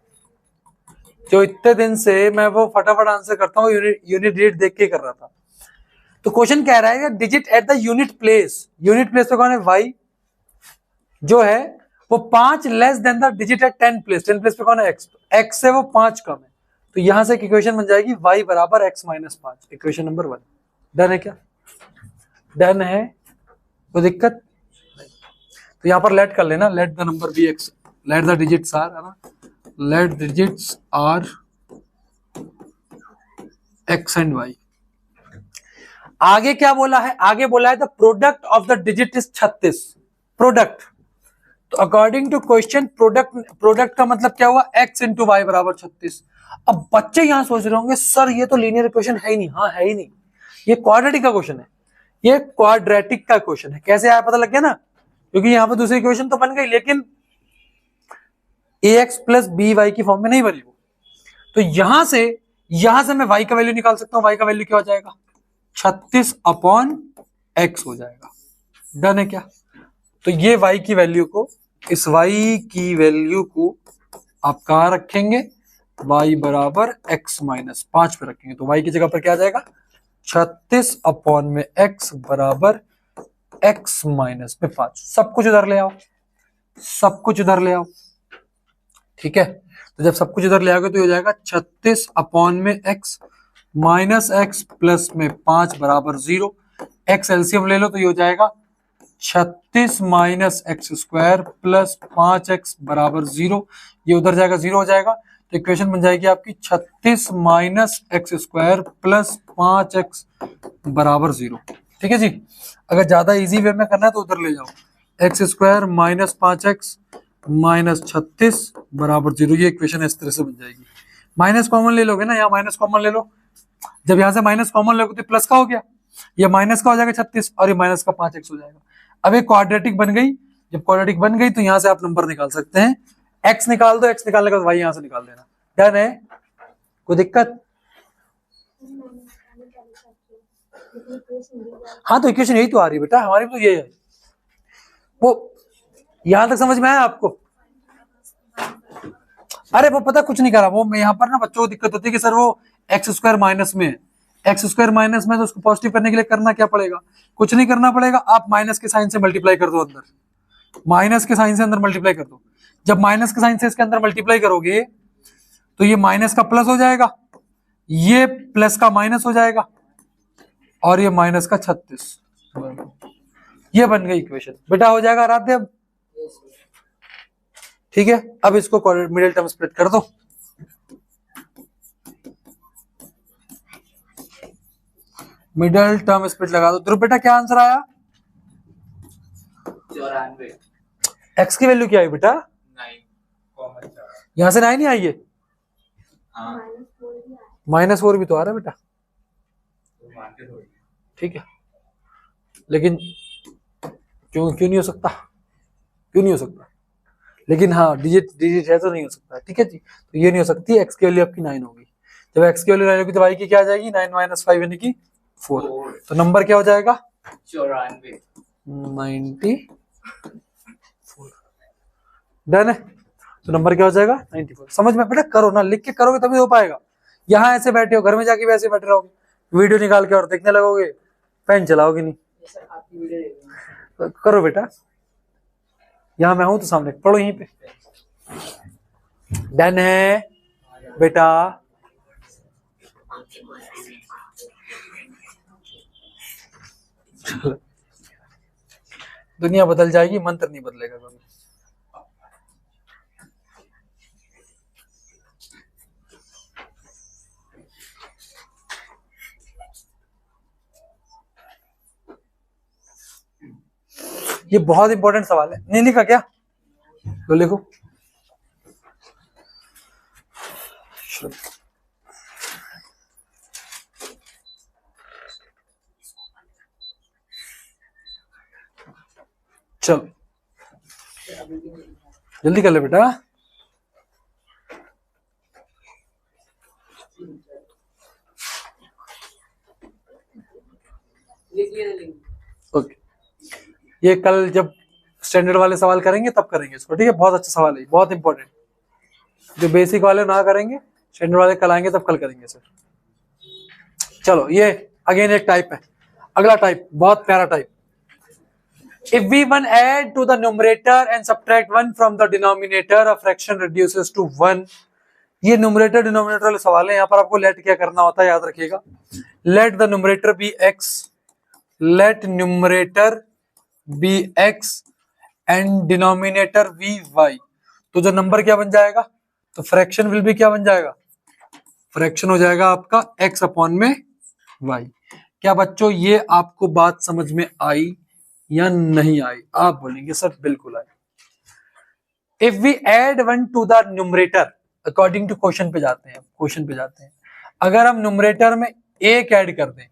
जो इतने दिन से मैं वो फटाफट आंसर करता हूँ, यूनिट डिजिट देख के कर रहा था। तो क्वेश्चन कह रहा है digit at the unit place, unit place पे कौन है, y जो है वो 5 less than the digit at 10 place, 10 place पे कौन है, x, x से वो 5 कम है। तो यहां से एक इक्वेशन बन जाएगी y बराबर x minus 5, equation number 1। Done है क्या, डन है, कोई दिक्कत नहीं। तो यहां पर लेट कर लेना, let the number be x, let the digits are, है ना, let digits are x and y। आगे क्या बोला है, आगे बोला है the product of the digit is 36, product. तो अकॉर्डिंग टू क्वेश्चन प्रोडक्ट का मतलब क्या हुआ, x इंटू वाई बराबर 36। अब बच्चे यहां सोच रहे होंगे सर ये तो लीनियर इक्वेशन है ही नहीं, हाँ है ही नहीं, ये क्वाड्रेटिक का क्वेश्चन है, ये क्वाड्रेटिक का क्वेश्चन है। कैसे आया पता लग गया ना, क्योंकि यहां पर दूसरी इक्वेशन तो बन गई, लेकिन ax प्लस बी वाई की फॉर्म में नहीं बनी वो। तो यहां से मैं y का वैल्यू निकाल सकता हूं, y का वैल्यू क्या हो जाएगा, 36 अपॉन x हो जाएगा। डन है क्या। तो ये y की वैल्यू को, इस y की वैल्यू को आप कहां रखेंगे, y बराबर x माइनस 5 पे रखेंगे। तो y की जगह पर क्या आ जाएगा, 36 अपॉन में x बराबर x माइनस में 5। सब कुछ उधर ले आओ, सब कुछ उधर ले आओ, ठीक है। तो जब सब कुछ उधर ले आओगे तो हो जाएगा 36 अपॉन में x माइनस x प्लस में 5 बराबर 0। x एलसीएम ले लो तो ये हो जाएगा 36 minus x square plus 5x बराबर 0, ये उधर जाएगा 0 हो जाएगा, तो इक्वेशन बन जाएगी आपकी 36 minus x square plus 5x बराबर 0। ठीक है जी। अगर ज्यादा इजी वे में करना है तो उधर ले जाओ, x square minus 5x minus 36 बराबर 0, ये इक्वेशन इस तरह से बन जाएगी। माइनस कॉमन ले लोगे ना, यहाँ माइनस कॉमन ले लो, जब यहाँ से माइनस कॉमन लोगे तो प्लस का हो गया, ये माइनस का हो जाएगा 36 और ये माइनस का 5x हो जाएगा। अब एक क्वाड्रेटिक बन गई, जब क्वाड्रेटिक बन गई तो यहाँ से आप नंबर निकाल सकते हैं, x निकाल दो, x निकालने के बाद y यहाँ से निकाल देना, डन है। कोई दिक्कत? हाँ तो इक्वेशन यही तो आ रही है बेटा, हमारी तो ये है। वो यहां तक समझ में आया आपको? अरे वो पता कुछ नहीं करा, वो यहाँ पर ना बच्चों को दिक्कत होती है कि सर वो एक्स स्क्वायर माइनस में है, एक्स स्क्वायर माइनस में, तो उसको पॉजिटिव करने के लिए करना क्या पड़ेगा? कुछ नहीं करना पड़ेगा, आप माइनस के साइन से मल्टीप्लाई कर दो अंदर, माइनस के साइन से अंदर मल्टीप्लाई कर दो। जब माइनस के साइन से इसके अंदर मल्टीप्लाई करोगे तो ये माइनस का प्लस हो जाएगा, ये प्लस का माइनस हो जाएगा, और ये माइनस का 36, ये बन गई इक्वेशन बेटा, हो जाएगा आराध्य अब। ठीक है, अब इसको मिडिल टर्म स्प्लिट कर दो, मिडिल टर्म स्प्लिट लगा दो। ध्रुव बेटा क्या आंसर आया? 94। एक्स की वैल्यू क्या आई बेटा? 9, यहां से 9 ही आई है, -4 भी तो आ रहा है बेटा। ठीक है, लेकिन क्यों नहीं हो सकता? क्यों नहीं हो सकता? लेकिन हाँ डिजिट है तो नहीं हो सकता। ठीक है जी, तो ये नहीं हो सकती, एक्स की वैल्यू आपकी 9 होगी। जब एक्स की वैल्यू 9 होगी तो वाई की क्या आ जाएगी? 9 - 5 यानी कि 4। तो नंबर क्या हो जाएगा? 94। 94। डन है, तो नंबर क्या हो जाएगा? 94। समझ में बेटा? करो ना, लिख के करोगे तभी हो पाएगा। यहाँ ऐसे बैठे हो, घर में जाके वैसे बैठे रहोगे, वीडियो निकाल के और देखने लगोगे, पेन चलाओगे नहीं। तो करो बेटा, यहाँ मैं हूं तो सामने पढ़ो यहीं पे। डन है बेटा, दुनिया बदल जाएगी, मंत्र नहीं बदलेगा कभी। ये बहुत इंपॉर्टेंट सवाल है, नहीं लिखा क्या? तो लिखो। चलो जल्दी कर ले बेटा। ओके, ये कल जब स्टैंडर्ड वाले सवाल करेंगे तब करेंगे इसको। ठीक है, बहुत अच्छा सवाल है, बहुत इंपॉर्टेंट। जो बेसिक वाले ना करेंगे, स्टैंडर्ड वाले कल आएंगे तब कल करेंगे सर। चलो ये अगेन एक टाइप है, अगला टाइप बहुत प्यारा type. If we one add to the numerator and subtract 1 from the denominator, a fraction reduces to 1. ये न्यूमरेटर डिनोमिनेटर वाले सवाल है। यहाँ पर आपको लेट क्या करना होता है याद रखिएगा, let the numerator be x, let numerator be x and denominator be y। तो जो नंबर क्या बन जाएगा? तो फ्रैक्शन विल भी क्या बन जाएगा? फ्रैक्शन हो जाएगा आपका x अपॉन में y। क्या बच्चों ये आपको बात समझ में आई या नहीं आई? आप बोलेंगे सर बिल्कुल आई। If we add 1 to the numerator, according to question पे जाते हैं, क्वेश्चन पे जाते हैं। अगर हम न्यूमरेटर में एक ऐड कर दें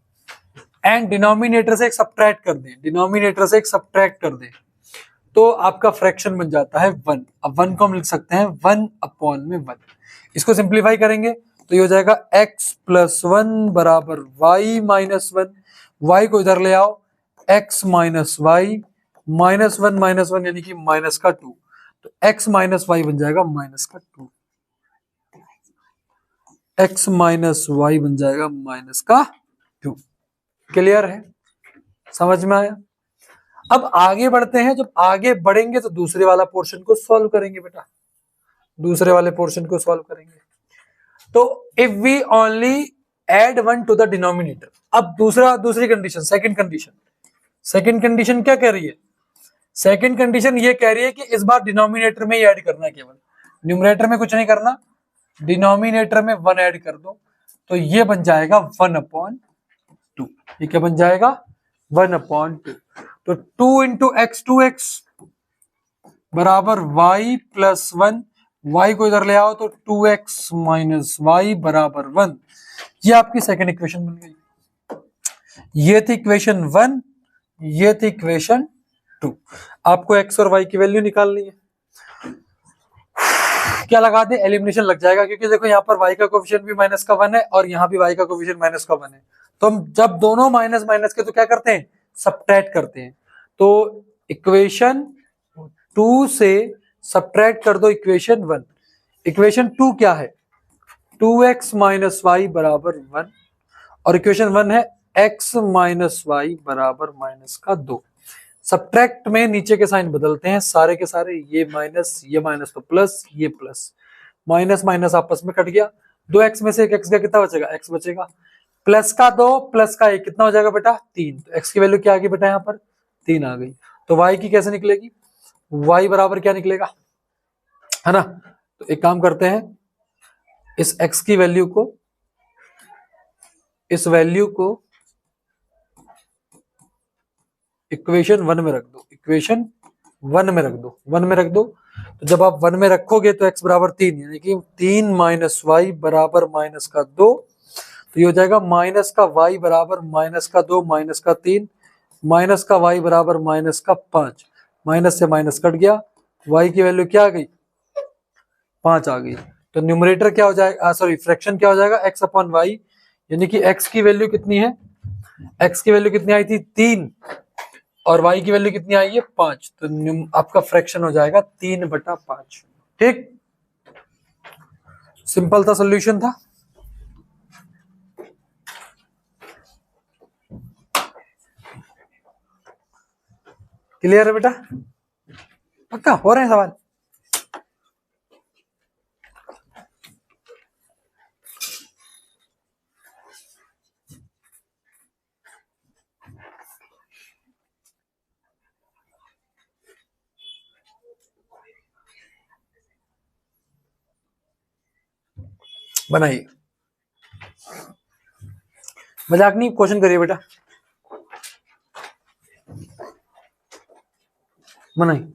एंड डिनोमिनेटर से एक सब्ट्रैक्ट कर दें, डिनोमिनेटर से एक सब्ट्रैक्ट कर दें, तो आपका फ्रैक्शन बन जाता है 1। अब 1 को हम लिख सकते हैं 1 अपॉन में 1। इसको सिंप्लीफाई करेंगे तो ये हो जाएगा x प्लस 1 बराबर y माइनस 1। y को इधर ले आओ, x माइनस वाई, -1 यानी कि माइनस का 2, तो x माइनस वाई बन जाएगा माइनस का 2, x माइनस वाई बन जाएगा माइनस का 2। क्लियर है? समझ में आया? अब आगे बढ़ते हैं। जब आगे बढ़ेंगे तो दूसरे वाला पोर्शन को सॉल्व करेंगे बेटा, दूसरे वाले पोर्शन को सॉल्व करेंगे। तो if we only add 1 to the denominator, अब दूसरी कंडीशन, सेकंड कंडीशन क्या कह रही है? सेकंड कंडीशन ये कह रही है कि इस बार डिनोमिनेटर में ही ऐड करना है, केवल न्यूमरेटर में कुछ नहीं करना, डिनोमिनेटर में 1 ऐड कर दो, तो ये बन जाएगा 1/2। ये क्या बन जाएगा? 1/2। तो 2 इंटू एक्स 2x बराबर y प्लस 1, y को इधर ले आओ तो 2x माइनस वाई बराबर 1। ये आपकी सेकंड इक्वेशन बन गई। ये थी इक्वेशन 1, ये थी इक्वेशन 2। आपको x और y की वैल्यू निकालनी है। क्या लगा दे? एलिमिनेशन लग जाएगा, क्योंकि देखो यहाँ पर y का कोफिशिएंट भी माइनस का 1 है और यहाँ भी y का कोफिशिएंट माइनस का 1 है। तो हम जब दोनों माइनस माइनस के तो क्या करते हैं? सब्ट्रैक्ट करते हैं। तो इक्वेशन 2 से सब्ट्रैक्ट कर दो इक्वेशन 1। इक्वेशन 2 क्या है? 2x माइनस वाई बराबर 1 और इक्वेशन 1 है x माइनस वाई बराबर माइनस का 2। सब्ट्रैक्ट में नीचे के साइन बदलते हैं सारे के सारे, ये माइनस तो प्लस, ये प्लस, माइनस माइनस आपस में कट गया। 2x में से एक x का कितना बचेगा? x बचेगा। प्लस का 2 प्लस का 1 कितना हो जाएगा बेटा? 3। तो x की वैल्यू क्या आ गई बेटा? यहाँ पर 3 आ गई। तो y की कैसे निकलेगी? y बराबर क्या निकलेगा, है ना? तो एक काम करते हैं, इस x की वैल्यू को, इस वैल्यू को इक्वेशन 1 में रख दो, इक्वेशन 1 में रख दो, 1 में रख दो। तो जब आप 1 में रखोगे तो x बराबर 3, यानी कि 3 माइनस वाई बराबर माइनस का 2। तो ये हो जाएगा माइनस का y बराबर माइनस का 2 माइनस का 3, माइनस का y बराबर माइनस का 5। माइनस से माइनस कट गया, y की वैल्यू क्या आ गई? 5 आ गई। तो न्यूमरेटर क्या हो जाएगा, सॉरी फ्रैक्शन क्या हो जाएगा? x अपॉन वाई, यानी कि x की वैल्यू कितनी है? x की वैल्यू कितनी आई थी? 3, और y की वैल्यू कितनी आई है? 5। तो आपका फ्रैक्शन हो जाएगा 3/5। ठीक, सिंपल था, सॉल्यूशन था। क्लियर है बेटा? पक्का हो रहे हैं सवाल? बनाइए, मजाक नहीं, क्वेश्चन करिए बेटा, बनाइए।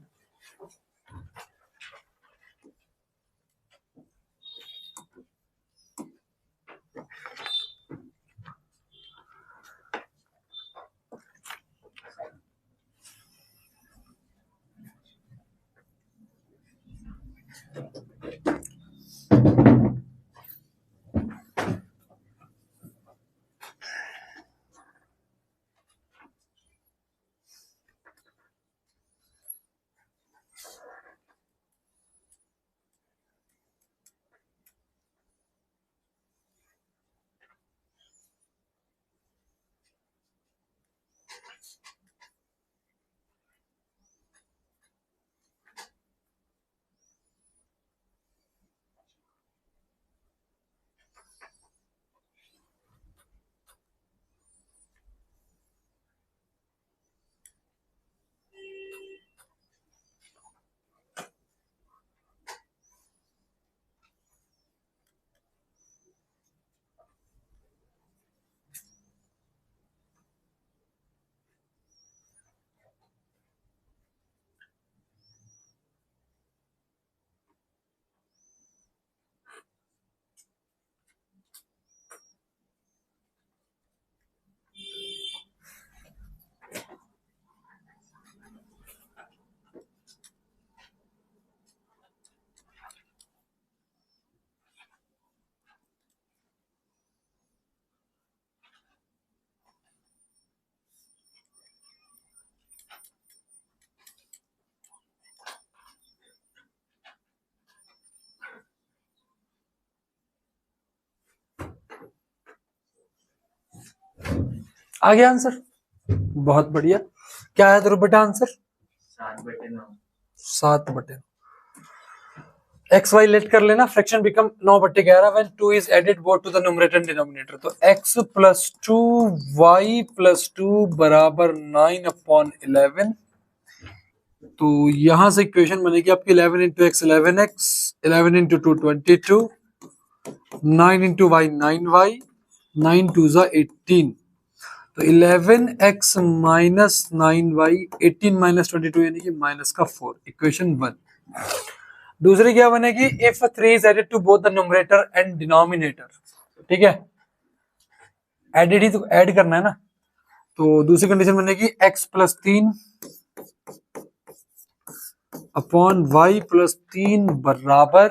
आ गया आंसर? बहुत बढ़िया। क्या है ध्रुव बेटा आंसर? 7/9। 7/9। एक्स वाई लेट कर लेना, fraction become 9/11 when 2 is added both to the numerator and denominator. तो x प्लस 2 y प्लस 2 बराबर 9/11 तो यहां से इक्वेशन बनेगी आपकी 11 into x 11x, 11 into 2 22, 9 into y 9y, 9 2 जा 18। तो 11x माइनस 9y, 18 माइनस 22 यानी कि माइनस का 4, इक्वेशन 1। दूसरी क्या बनेगी, if 3 is added to both the numerator and denominator. ठीक है, एडेड ही तो ऐड करना है ना। तो दूसरी कंडीशन बनेगी x plus 3 upon y plus 3 बराबर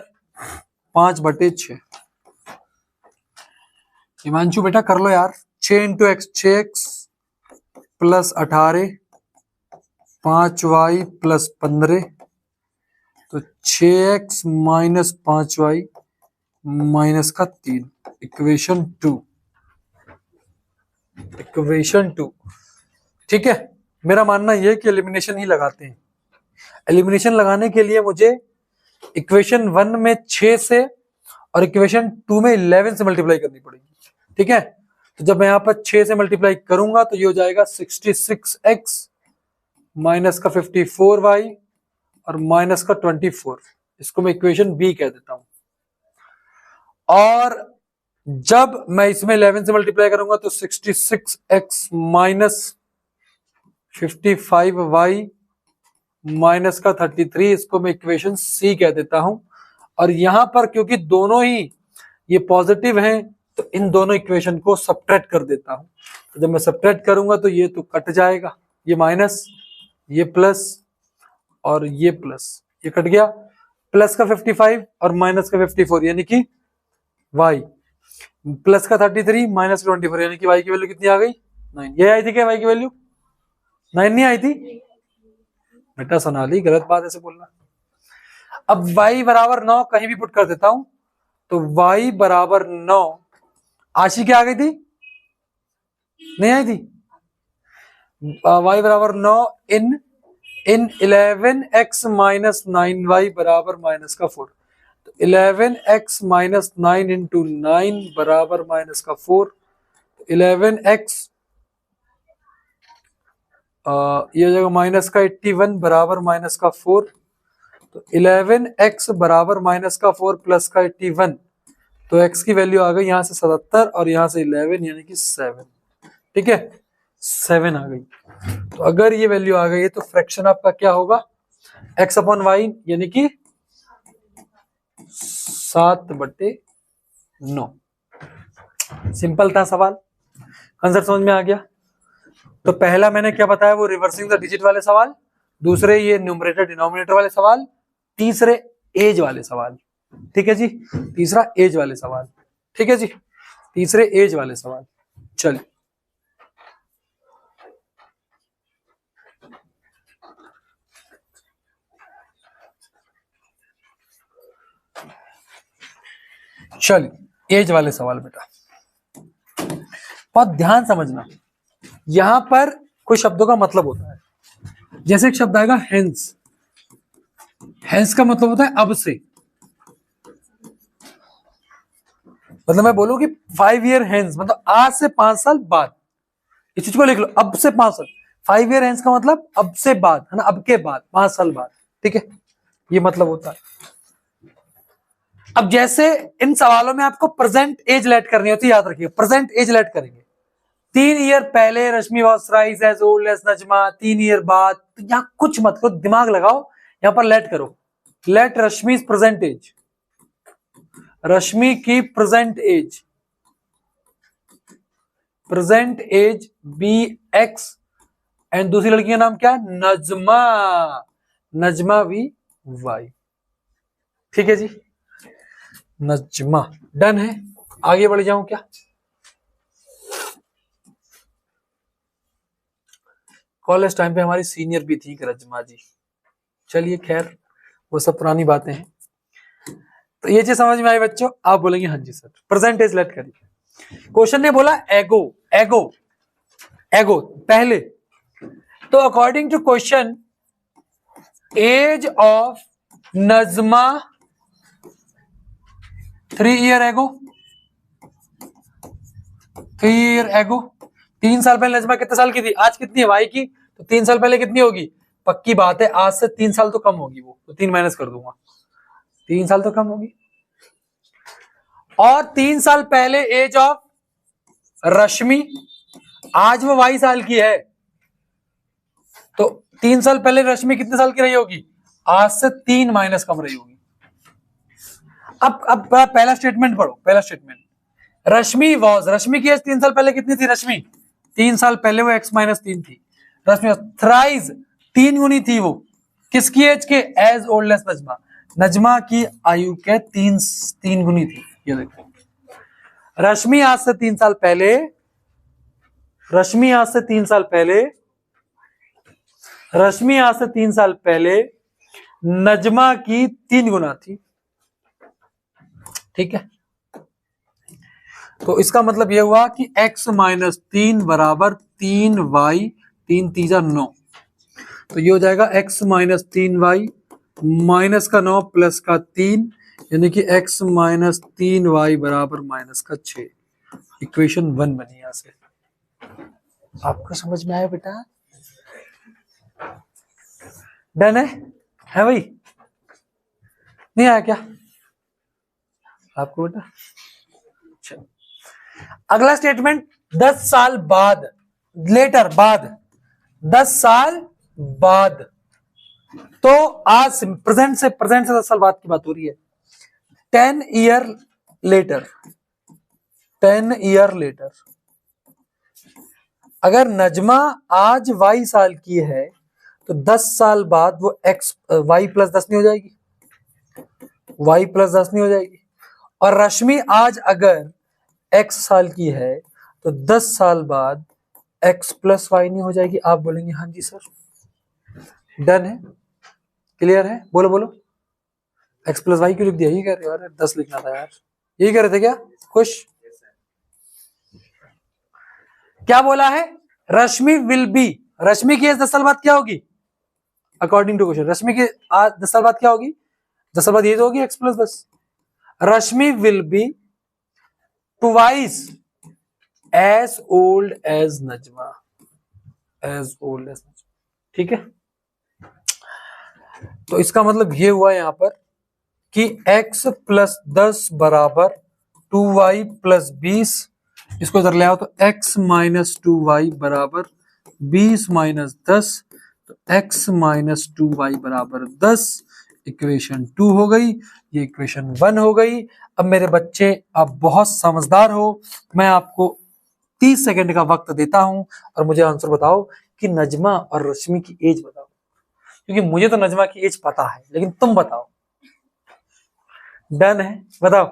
5/6। हिमांशु बेटा कर लो यार, 6 into x 6x plus 18, 5y plus 15, तो 6x माइनस 5y माइनस का 3, इक्वेशन 2। इक्वेशन 2। ठीक है, मेरा मानना यह है कि एलिमिनेशन ही लगाते हैं। एलिमिनेशन लगाने के लिए मुझे इक्वेशन 1 में 6 से और इक्वेशन 2 में 11 से मल्टीप्लाई करनी पड़ेगी। ठीक है, तो जब मैं यहां पर 6 से मल्टीप्लाई करूंगा तो ये हो जाएगा 66x माइनस का 54y और माइनस का 24। इसको मैं इक्वेशन बी कह देता हूं। और जब मैं इसमें 11 से मल्टीप्लाई करूंगा तो 66x माइनस 55y माइनस का 33, इसको मैं इक्वेशन सी कह देता हूं। और यहां पर क्योंकि दोनों ही ये पॉजिटिव हैं तो इन दोनों इक्वेशन को सब्ट्रैक्ट कर देता हूं। तो जब मैं सब्ट्रैक्ट करूंगा तो ये तो कट जाएगा, ये माइनस, ये प्लस और ये प्लस, ये कट गया। प्लस का 55 और माइनस का 54 यानी कि y, प्लस का 33 माइनस का 24 यानी कि y की वैल्यू कितनी आ गई, 9। ये आई थी क्या y की वैल्यू, 9 नहीं आई थी बेटा सोनाली, गलत बात ऐसे बोलना। अब y बराबर 9 कहीं भी पुट कर देता हूं, तो y बराबर 9, आशी क्या आ गई थी, नहीं आई थी, y बराबर 9 इन 11x माइनस 9y बराबर माइनस का 4। तो 11x माइनस 9 इंटू 9 बराबर माइनस का 4। 11x ये हो जाएगा माइनस का 81 बराबर माइनस का 4। तो 11x बराबर माइनस का 4 प्लस का 81, तो x की वैल्यू आ गई यहां से 77 और यहां से 11 यानी कि 7। ठीक है, 7 आ गई। तो अगर ये वैल्यू आ गई है तो फ्रैक्शन आपका क्या होगा, x अपॉन वाई यानी कि 7/9। सिंपल था सवाल, कंसेप्ट समझ में आ गया। तो पहला मैंने क्या बताया, वो रिवर्सिंग द डिजिट वाले सवाल, दूसरे ये न्यूमरेटर डिनोमिनेटर वाले सवाल, तीसरे एज वाले सवाल। ठीक है जी, तीसरा एज वाले सवाल। ठीक है जी, तीसरे एज वाले सवाल। चलिए चलिए एज वाले सवाल बेटा, बहुत ध्यान समझना। यहां पर कुछ शब्दों का मतलब होता है, जैसे एक शब्द आएगा हेंस। हेंस का मतलब होता है अब से, मतलब मैं बोलूं कि 5 ईयर हेंस मतलब आज से 5 साल बाद, इस चीज को लिख लो, अब से 5 साल। 5 ईयर हेंस का मतलब अब से बाद है ना, अब के बाद 5 साल बाद। ठीक है, ये मतलब होता है। अब जैसे इन सवालों में आपको प्रेजेंट एज लेट करनी होती है, याद रखिए प्रेजेंट एज लेट करेंगे। 3 ईयर पहले Rashmi was thrice as old as Najma, 3 year बाद, तो यहां कुछ मत करो, दिमाग लगाओ, यहां पर लेट करो, let Rashmi present age, Rashmi की present age be x, and दूसरी लड़की का नाम क्या है, नजमा, नजमा वी वाई। ठीक है जी, नजमा डन है। आगे बढ़ जाऊं क्या, कॉलेज टाइम पे हमारी सीनियर भी थी रजमा जी। चलिए खैर वो सब पुरानी बातें हैं। तो ये चीज समझ में आई बच्चों, आप बोलेंगे हाँ जी सर। परसेंटेज लेट करिए, क्वेश्चन ने बोला एगो एगो एगो पहले, तो according to question age of Najma 3 year ago, 3 year ago, 3 साल पहले नजमा कितने साल की थी, आज कितनी है वाई की, तो 3 साल पहले कितनी होगी पक्की बात है आज से 3 साल तो कम होगी वो, तो 3 माइनस कर दूंगा, 3 साल तो कम होगी। और 3 साल पहले एज ऑफ रश्मि, आज वो 22 साल की है, तो 3 साल पहले रश्मि कितने साल की रही होगी, आज से 3 माइनस कम रही होगी। अब पहला स्टेटमेंट पढ़ो, पहला स्टेटमेंट, रश्मि वॉज, रश्मि की एज 3 साल पहले कितनी थी, रश्मि 3 साल पहले वो x माइनस 3 थी, रश्मि थ्राइज 3 गुनी थी वो, किसकी एज के, as old as Najma, Najma की आयु के 3 गुनी थी। ये देखो रश्मि आज से 3 साल पहले, रश्मि आज से 3 साल पहले, रश्मि आज से 3 साल पहले नजमा की 3 गुना थी, ठीक है। तो इसका मतलब यह हुआ कि x माइनस 3 बराबर 3y, 3 तीजा 9, तो ये हो जाएगा x माइनस 3y माइनस का 9 प्लस का 3, यानी कि x माइनस 3y बराबर माइनस का 6, इक्वेशन 1 बनी यहां से। आपको समझ में आया बेटा, डन है भाई, नहीं आया क्या आपको बेटा? अच्छा, अगला स्टेटमेंट 10 साल बाद, लेटर बाद, 10 साल बाद, तो आज प्रेजेंट से 10 साल बाद की बात हो रही है। 10 ईयर लेटर, 10 ईयर लेटर, अगर नजमा आज y साल की है तो 10 साल बाद वो x y प्लस 10 नहीं हो जाएगी, y प्लस 10 नहीं हो जाएगी। और रश्मि आज अगर x साल की है तो 10 साल बाद x प्लस वाई नहीं हो जाएगी। आप बोलेंगे हाँ जी सर, डन है, क्लियर है, बोलो बोलो, x प्लस वाई क्यों लिख दिया, ये कह रहे हो यार 10 लिखना था यार, यही कह रहे थे क्या, खुश? क्या बोला है, रश्मि विल बी, रश्मि की 10 साल बाद क्या होगी, अकॉर्डिंग टू क्वेश्चन रश्मि की आज 10 साल बाद क्या होगी, 10 साल बाद ये तो होगी x plus 10, Rashmi will be twice as old as Najma, as old as Najma, ठीक है। तो इसका मतलब ये हुआ यहां पर कि x प्लस 10 बराबर 2y प्लस 20, इसको इधर ले आओ तो x माइनस 2y बराबर 20 माइनस 10, तो x माइनस 2y बराबर 10, इक्वेशन 2 हो गई, ये इक्वेशन 1 हो गई। अब मेरे बच्चे आप बहुत समझदार हो, मैं आपको 30 सेकंड का वक्त देता हूं और मुझे आंसर बताओ कि नजमा और रश्मि की एज बताओ, क्योंकि मुझे तो नजमा की एज पता है लेकिन तुम बताओ। डन है, बताओ।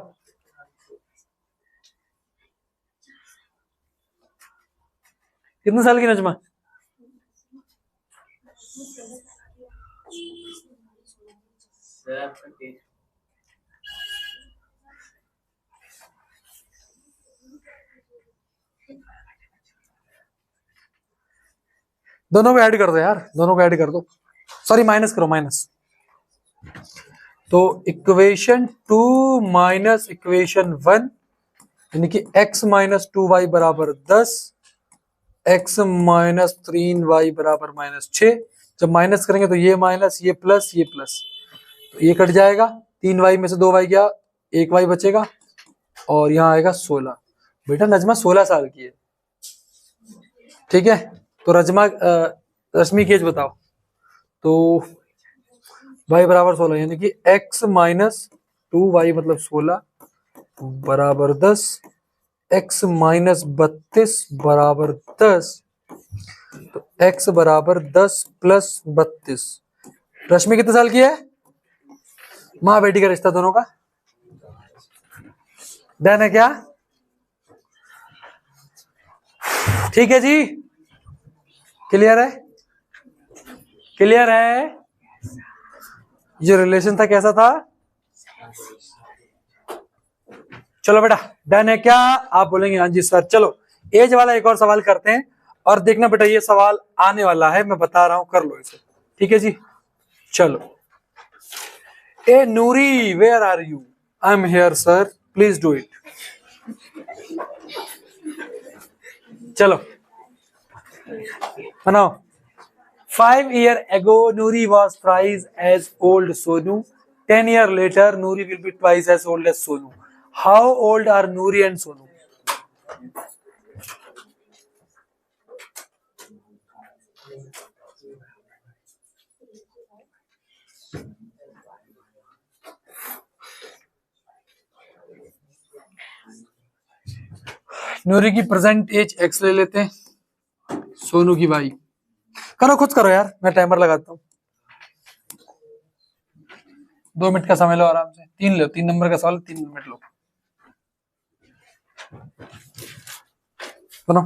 कितने साल की नजमा? दोनों को ऐड कर दो यार, दोनों को ऐड कर दो, सॉरी माइनस करो, माइनस। तो इक्वेशन 2 माइनस इक्वेशन 1 यानी कि x माइनस 2y बराबर 10, x माइनस 3y बराबर माइनस 6, जब माइनस करेंगे तो ये माइनस, ये प्लस, ये प्लस, तो ये कट जाएगा, 3y में से 2y गया, 1y बचेगा और यहाँ आएगा 16। बेटा नजमा 16 साल की है, ठीक है। तो रश्मि की एज बताओ, तो y बराबर 16 यानी कि x माइनस 2y मतलब 16 बराबर 10, x माइनस 32 बराबर 10, तो x बराबर 10 प्लस 32। रश्मि कितने साल की है? माँ बेटी का रिश्ता दोनों का, डन है क्या? ठीक है जी, क्लियर है, क्लियर है। जो रिलेशन था कैसा था? चलो बेटा डन है क्या? आप बोलेंगे हाँ जी सर। चलो एज वाला एक और सवाल करते हैं और देखना बेटा ये सवाल आने वाला है, मैं बता रहा हूं, कर लो इसे, ठीक है जी। चलो, ए Noori where are you? I am here sir, please do it. चलो बनाओ, 5 years ago, Nuri was thrice as old Sonu. 10 years later, Nuri will be twice as old as Sonu. How old are Nuri and Sonu? नूरी की present as x ले लेते हैं, सोनू की Y. करो खुद करो यार, मैं टाइमर लगाता हूँ। 2 मिनट का समय लो आराम से। 3 नंबर का सवाल, 3 मिनट लो, बनो।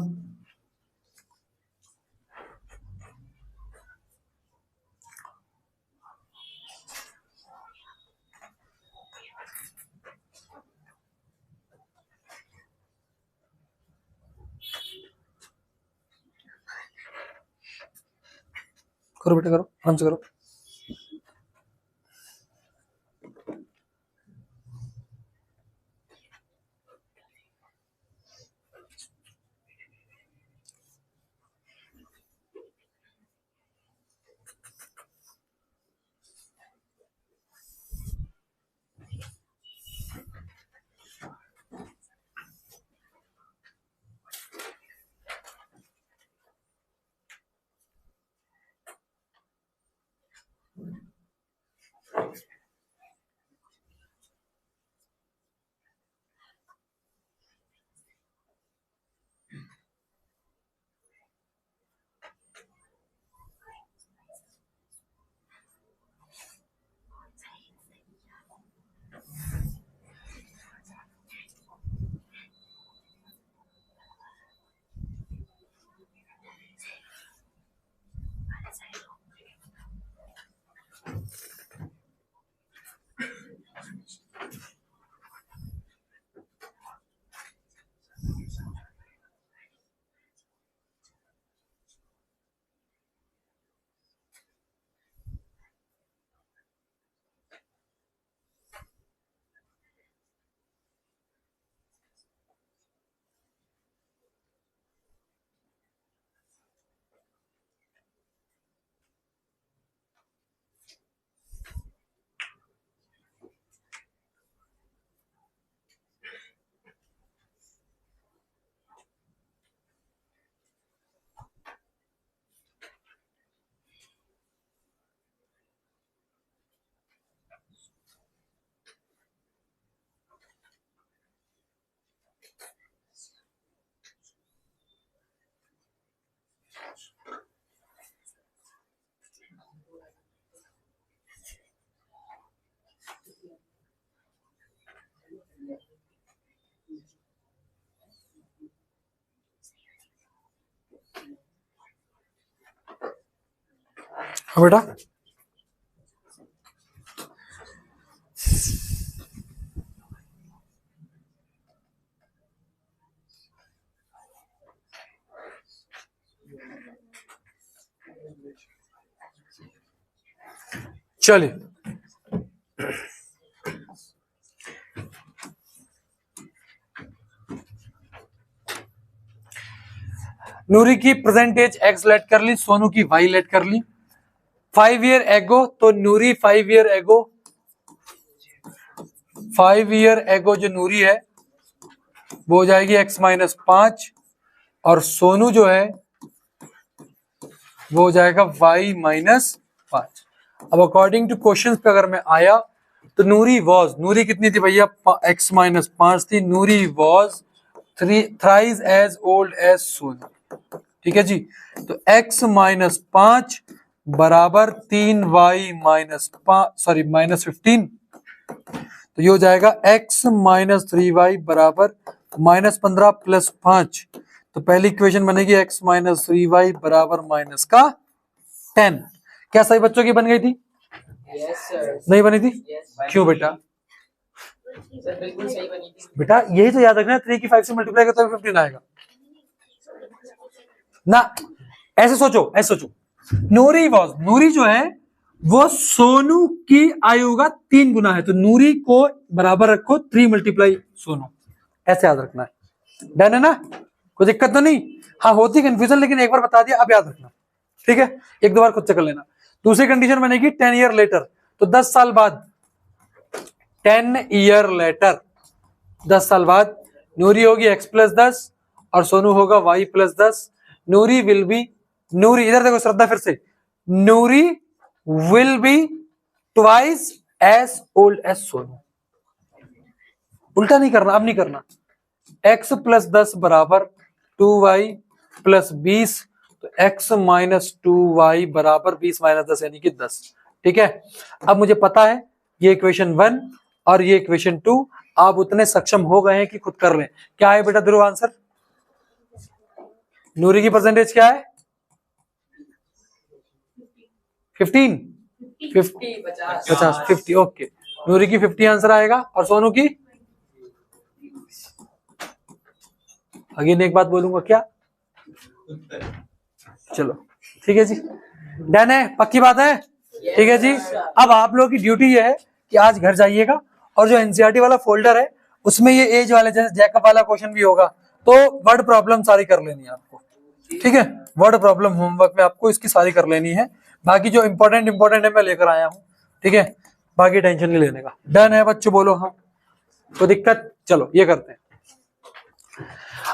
करो बेटा, करो आराम से करो। हाँ बेटा, चलिए नूरी की प्रेजेंट एज एक्स लेट कर ली, सोनू की वाई लेट कर ली। 5 ईयर एगो, तो नूरी 5 ईयर एगो, 5 ईयर एगो जो नूरी है वो हो जाएगी x-5, और सोनू जो है वो हो जाएगा y-5। अब अकॉर्डिंग टू क्वेश्चन पे अगर मैं आया तो नूरी कितनी थी भैया, x-5 थी। Noori was thrice as old as Sonu. ठीक है जी, तो x-5 बराबर 3y-5, सॉरी -15, तो ये हो जाएगा x-3y बराबर -15 + 5। तो पहली इक्वेशन बनेगी x-3y बराबर -10। क्या सही बच्चों की बन गई थी? Yes, sir. नहीं बनी थी? Yes. क्यों बेटा? Sir, बिल्कुल सही बनी थी। बेटा यही तो याद रखना, 3 की 5 से मल्टीप्लाई करते हुए 15 आएगा ना। ऐसे सोचो। नूरी जो है वो सोनू की आयु का 3 गुना है, तो नूरी को बराबर रखो 3 × सोनू, ऐसे याद रखना है। डन है ना, कोई दिक्कत तो नहीं? हाँ होती कंफ्यूजन, लेकिन एक बार बता दिया, अब याद रखना। ठीक है, एक दो बार खुद से कर लेना। दूसरी कंडीशन बनेगी 10 ईयर लेटर, तो 10 साल बाद, 10 ईयर लेटर, 10 साल बाद नूरी होगी x प्लस 10 और सोनू होगा y plus 10। Noori will be, Noori इधर देखो श्रद्धा फिर से, Noori will be twice as old as Sonu. उल्टा नहीं करना, अब नहीं करना। x प्लस 10 बराबर 2y प्लस 20, तो x माइनस 2y बराबर 20 माइनस 10 यानी कि 10। ठीक है, अब मुझे पता है ये इक्वेशन 1 और ये इक्वेशन 2, आप उतने सक्षम हो गए हैं कि खुद कर लें। क्या है बेटा ध्रुव आंसर? नूरी की परसेंटेज क्या है? 15 50 50, ओके, नूरी की 50 आंसर आएगा और सोनू की, अगेन एक बात बोलूंगा क्या, चलो ठीक है जी, डन है, पक्की बात है, ठीक है जी। अब आप लोगों की ड्यूटी ये है कि आज घर जाइएगा और जो एनसीईआरटी वाला फोल्डर है उसमें ये एज वाले जैसे जैकब वाला क्वेश्चन भी होगा, तो वर्ड प्रॉब्लम सारी कर लेनी है आपको, ठीक है, वर्ड प्रॉब्लम होमवर्क में आपको इसकी सारी कर लेनी है। बाकी जो इंपॉर्टेंट है मैं लेकर आया हूँ, ठीक है, बाकी टेंशन नहीं लेने का। डन है बच्चों, बोलो हाँ, तो दिक्कत, चलो ये करते हैं।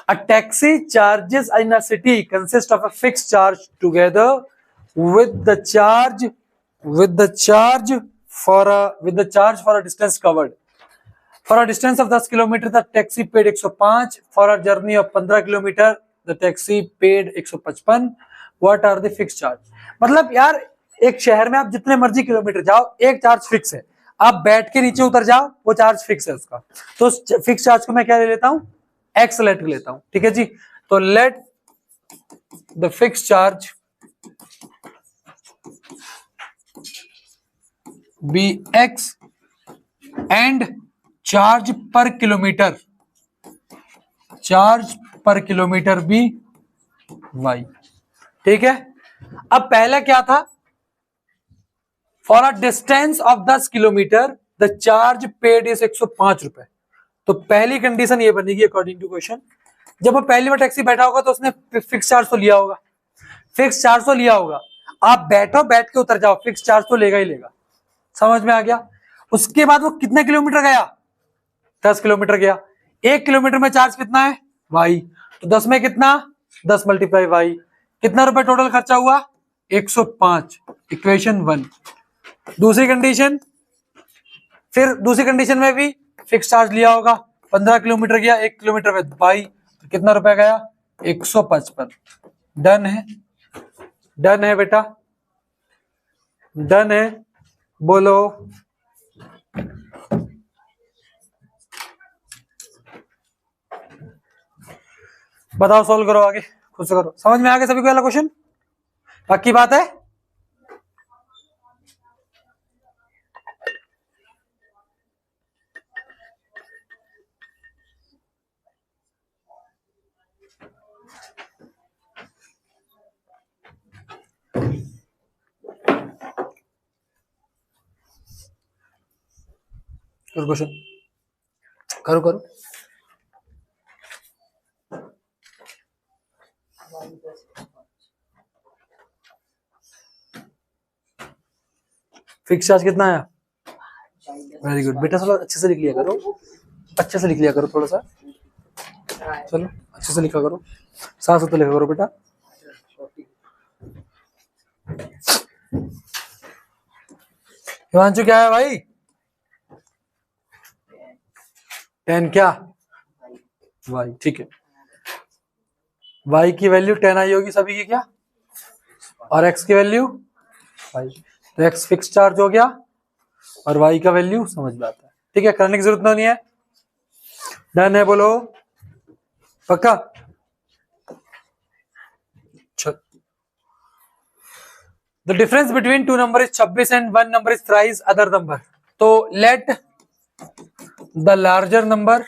A taxi charges in a city consist of a fixed charge together with the charge for a distance covered. For a distance of 10 kilometre the taxi paid 105. For a journey of 15 kilometre the taxi paid 155. What are the fixed charge? मतलब यार एक शहर में आप जितने मर्जी kilometre जाओ एक चार्ज फिक्स है, आप बैठ के नीचे उतर जाओ वो चार्ज फिक्स है उसका, तो फिक्स चार्ज को मैं क्या ले लेता हूं, एक्स लेट लेता हूं, ठीक है जी। तो let the fix charge be x and charge per kilometre be y, ठीक है। अब पहले क्या था, for a distance of 10 kilometre the charge paid is 105 रुपए। तो पहली कंडीशन ये बनेगी अकॉर्डिंग टू क्वेश्चन, जब वो पहली बार टैक्सी बैठा होगा तो उसने फिक्स चार्ज तो लिया होगा, आप बैठो बैठ के उतर जाओ, फिक्स चार्ज तो लेगा ही लेगा, समझ में आ गया। उसके बाद वो कितने किलोमीटर गया, 10 किलोमीटर गया, 1 किलोमीटर में चार्ज कितना है वाई, तो 10 में कितना, 10 मल्टीप्लाई वाई, कितना रुपए टोटल खर्चा हुआ 105, इक्वेशन 1। दूसरी कंडीशन में भी फिक्स चार्ज लिया होगा, 15 किलोमीटर गया, 1 किलोमीटर में बाई, तो कितना रुपया गया 155। डन है बेटा, डन है, बोलो बताओ, सॉल्व करो आगे, खुद से करो। समझ में आ गया सभी को वाला क्वेश्चन, पक्की बात है? क्वेश्चन करो फिक्स चार्ज कितना आया, वेरी गुड बेटा, थोड़ा अच्छे से लिख लिया करो, थोड़ा सा, चलो अच्छे से लिखा करो, साफ सुथरा लिखा करो बेटा। हिमांशु क्या है भाई, 10 क्या वाई, ठीक है, वाई की वैल्यू 10 आई होगी सभी की क्या, और एक्स की वैल्यू वाई, तो एक्स फिक्स चार्ज हो गया और वाई का वैल्यू समझ में आता है, ठीक है, करने की जरूरत नहीं है। डन है, बोलो पक्का। The difference between two number is 26 and one number is thrice other number, तो let the larger number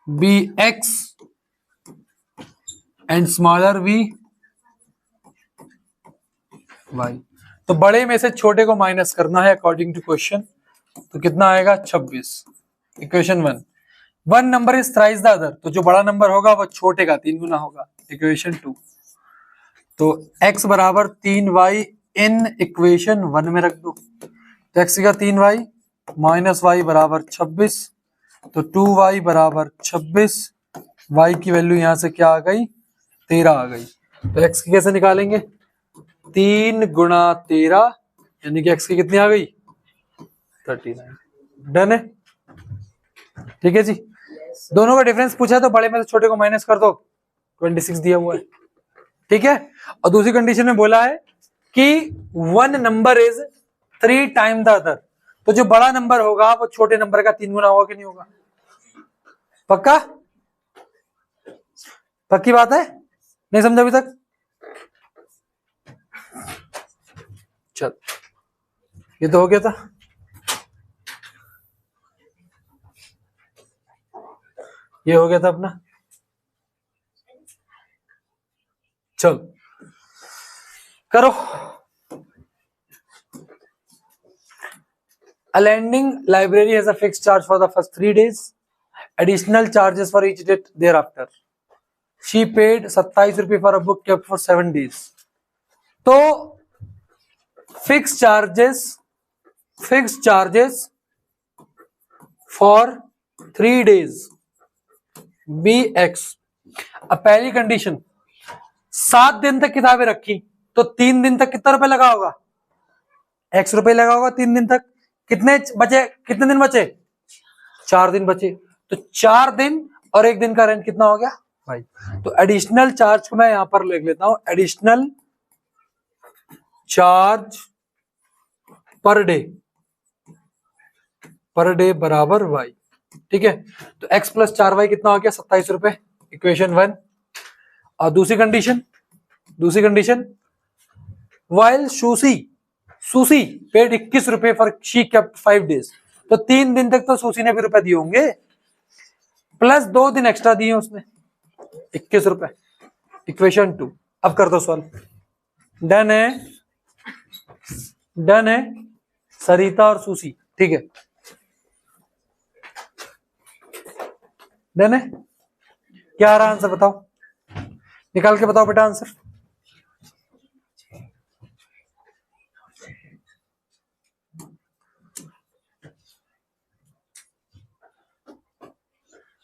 be x and smaller be y. तो बड़े में से छोटे को माइनस करना है अकॉर्डिंग टू क्वेश्चन, तो कितना आएगा 26, equation 1। One number is thrice the other, तो जो बड़ा नंबर होगा वो छोटे का 3 गुना होगा। इक्वेशन 2। तो x बराबर 3y इन इक्वेशन 1 में रख दो, तो x का 3y माइनस वाई बराबर 26, तो 2y बराबर 26, y की वैल्यू यहां से क्या आ गई 13 आ गई। तो x की कैसे निकालेंगे 3 गुणा 13 यानी कि x की कितनी आ गई 39। डन है, ठीक है जी। दोनों का डिफरेंस पूछा तो बड़े में से छोटे को माइनस कर दो, 26 दिया हुआ है, ठीक है। और दूसरी कंडीशन में बोला है कि one number is 3 time the other, तो जो बड़ा नंबर होगा वो छोटे नंबर का 3 गुना होगा कि नहीं होगा। पक्का, पक्की बात है, नहीं समझा अभी तक। चल ये तो हो गया था। ये हो गया था अपना। चल करो। A lending library has a fixed charge for the first 3 days, additional charges for each date thereafter. She paid 27 रुपये for a book kept for 7 days. तो fixed charges for 3 days bx। अब पहली कंडीशन 7 दिन तक किताबें रखी, तो 3 दिन तक कितना रुपए लगा होगा x रुपए लगा होगा 3 दिन तक। कितने बचे, कितने दिन बचे 4 दिन बचे, तो 4 दिन और 1 दिन का रेंट कितना हो गया भाई। तो एडिशनल चार्ज को मैं यहां पर लिख लेता हूं, एडिशनल चार्ज पर डे बराबर y, ठीक है। तो x प्लस 4y कितना हो गया 27 रुपए, इक्वेशन 1। और दूसरी कंडीशन वाइल सुसी पेड 21 रुपए फॉर शी केप्ट 5 डेज, तो 3 दिन तक तो सुसी ने भी रुपए दिए होंगे, प्लस 2 दिन एक्स्ट्रा दिए उसने 21 रुपए, इक्वेशन 2। अब कर दो सॉल्व। डन है सरिता और सुसी, ठीक है। डन है, क्या आ रहा आंसर बताओ, निकाल के बताओ बेटा answer.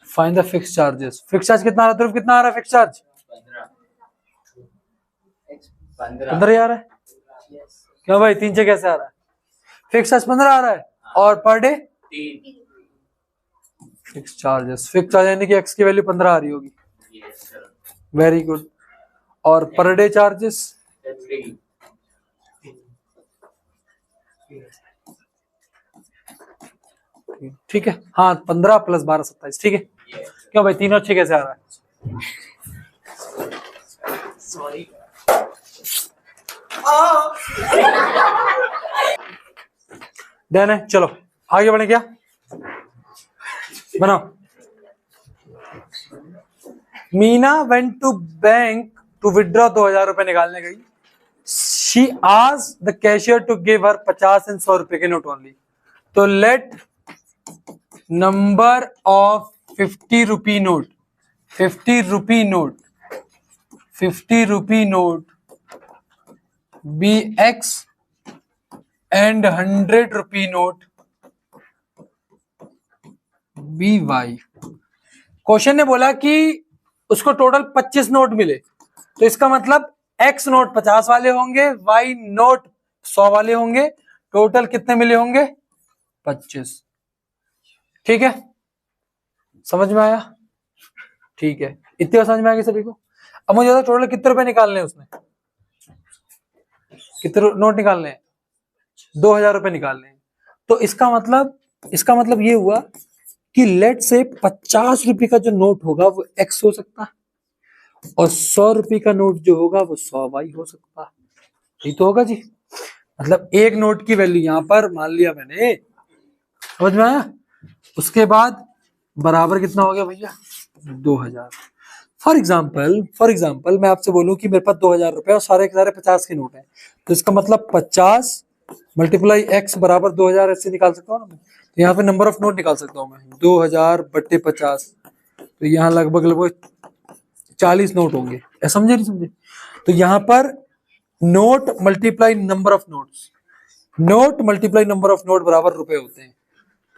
Find the fix charges. Fix charge कितना आ रहा है ध्रुव, कितना आ रहा है फिक्स चार्ज 15 आ रहा है। क्यों भाई 3 से कैसे आ रहा है, फिक्स चार्ज 15 आ रहा है और पर डे फिक्स चार्ज यानी कि x की वैल्यू 15 आ रही होगी, वेरी गुड। और पर डे चार्जेस ठीक है, हाँ 15 प्लस 12 27, ठीक है। क्यों भाई 3 और 6 कैसे आ रहा है, सॉरी डन है। चलो आगे बढ़े, क्या बनाओ। Meena went to bank to withdraw 2000 रुपए निकालने गई। She asked the cashier to give her 50 and 100 रुपए के नोट ओनली। तो let number of 50 rupee note be x and 100 rupee note be y. Question ने बोला कि उसको टोटल 25 नोट मिले, तो इसका मतलब एक्स नोट 50 वाले होंगे, वाई नोट 100 वाले होंगे, टोटल कितने मिले होंगे 25, ठीक है। समझ में आया, ठीक है, इतने समझ में आएगी सभी को। अब मुझे बता टोटल कितने रुपए निकालने हैं उसने, कितने नोट निकालने हैं 2000 रुपए निकालने हैं। तो इसका मतलब ये हुआ कि लेट से 50 रुपए का जो नोट होगा वो एक्स हो सकता है और 100 रुपए का नोट जो होगा वो 100 वाई हो सकता है, यही तो होगा जी। मतलब एक नोट की वैल्यू यहां पर मान लिया मैंने, समझ में आया। उसके बाद बराबर कितना हो गया भैया 2000। फॉर एग्जाम्पल मैं आपसे बोलूं कि मेरे पास 2000 रुपए और सारे के सारे 50 के नोट हैं, तो इसका मतलब 50 मल्टीप्लाई x बराबर 2000 ऐसे निकाल सकता हूँ ना मैं। तो यहाँ पे नंबर ऑफ नोट निकाल सकता हूँ मैं 2000 बट्टे 50, तो यहाँ लगभग लगभग 40 नोट होंगे, समझे नहीं समझे। तो यहाँ पर note multiply number of notes, note multiply number of note बराबर रुपए होते हैं।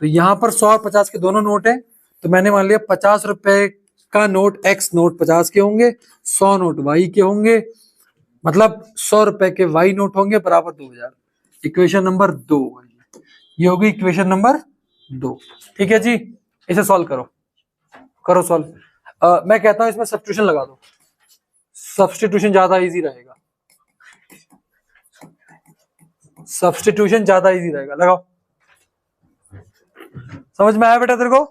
तो यहाँ पर 100 और 50 के दोनों नोट हैं, तो मैंने मान लिया 50 रुपए का नोट x नोट 50 के होंगे, 100 नोट y के होंगे, मतलब 100 रुपए के y नोट होंगे बराबर 2000। इक्वेशन नंबर 2, ये होगी इक्वेशन नंबर 2। ठीक है जी, इसे सॉल्व करो, करो सॉल्व। मैं कहता हूं इसमें सब्स्टिट्यूशन लगा दो, सब्स्टिट्यूशन ज्यादा इजी रहेगा, सब्स्टिट्यूशन ज्यादा इजी रहेगा, लगाओ। समझ में आया बेटा तेरे को?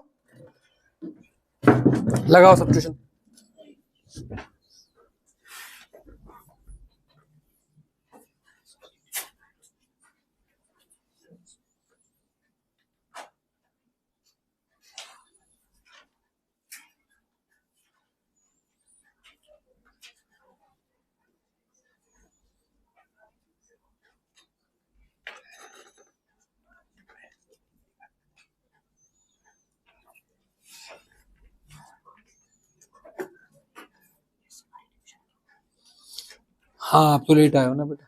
लगाओ सब्स्टिट्यूशन। हाँ आप तो लेट आए हो ना बेटा।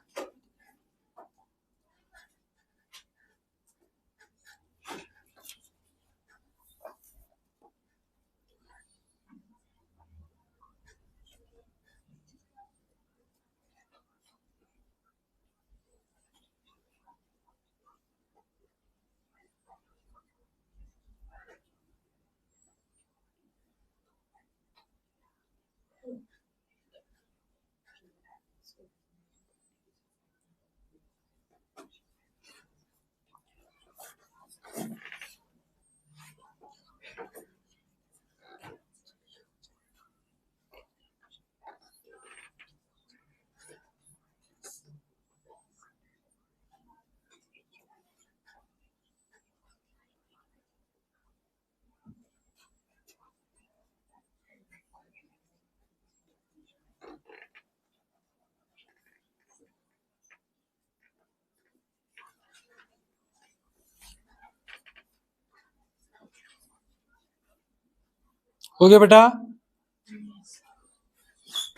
हो गया बेटा?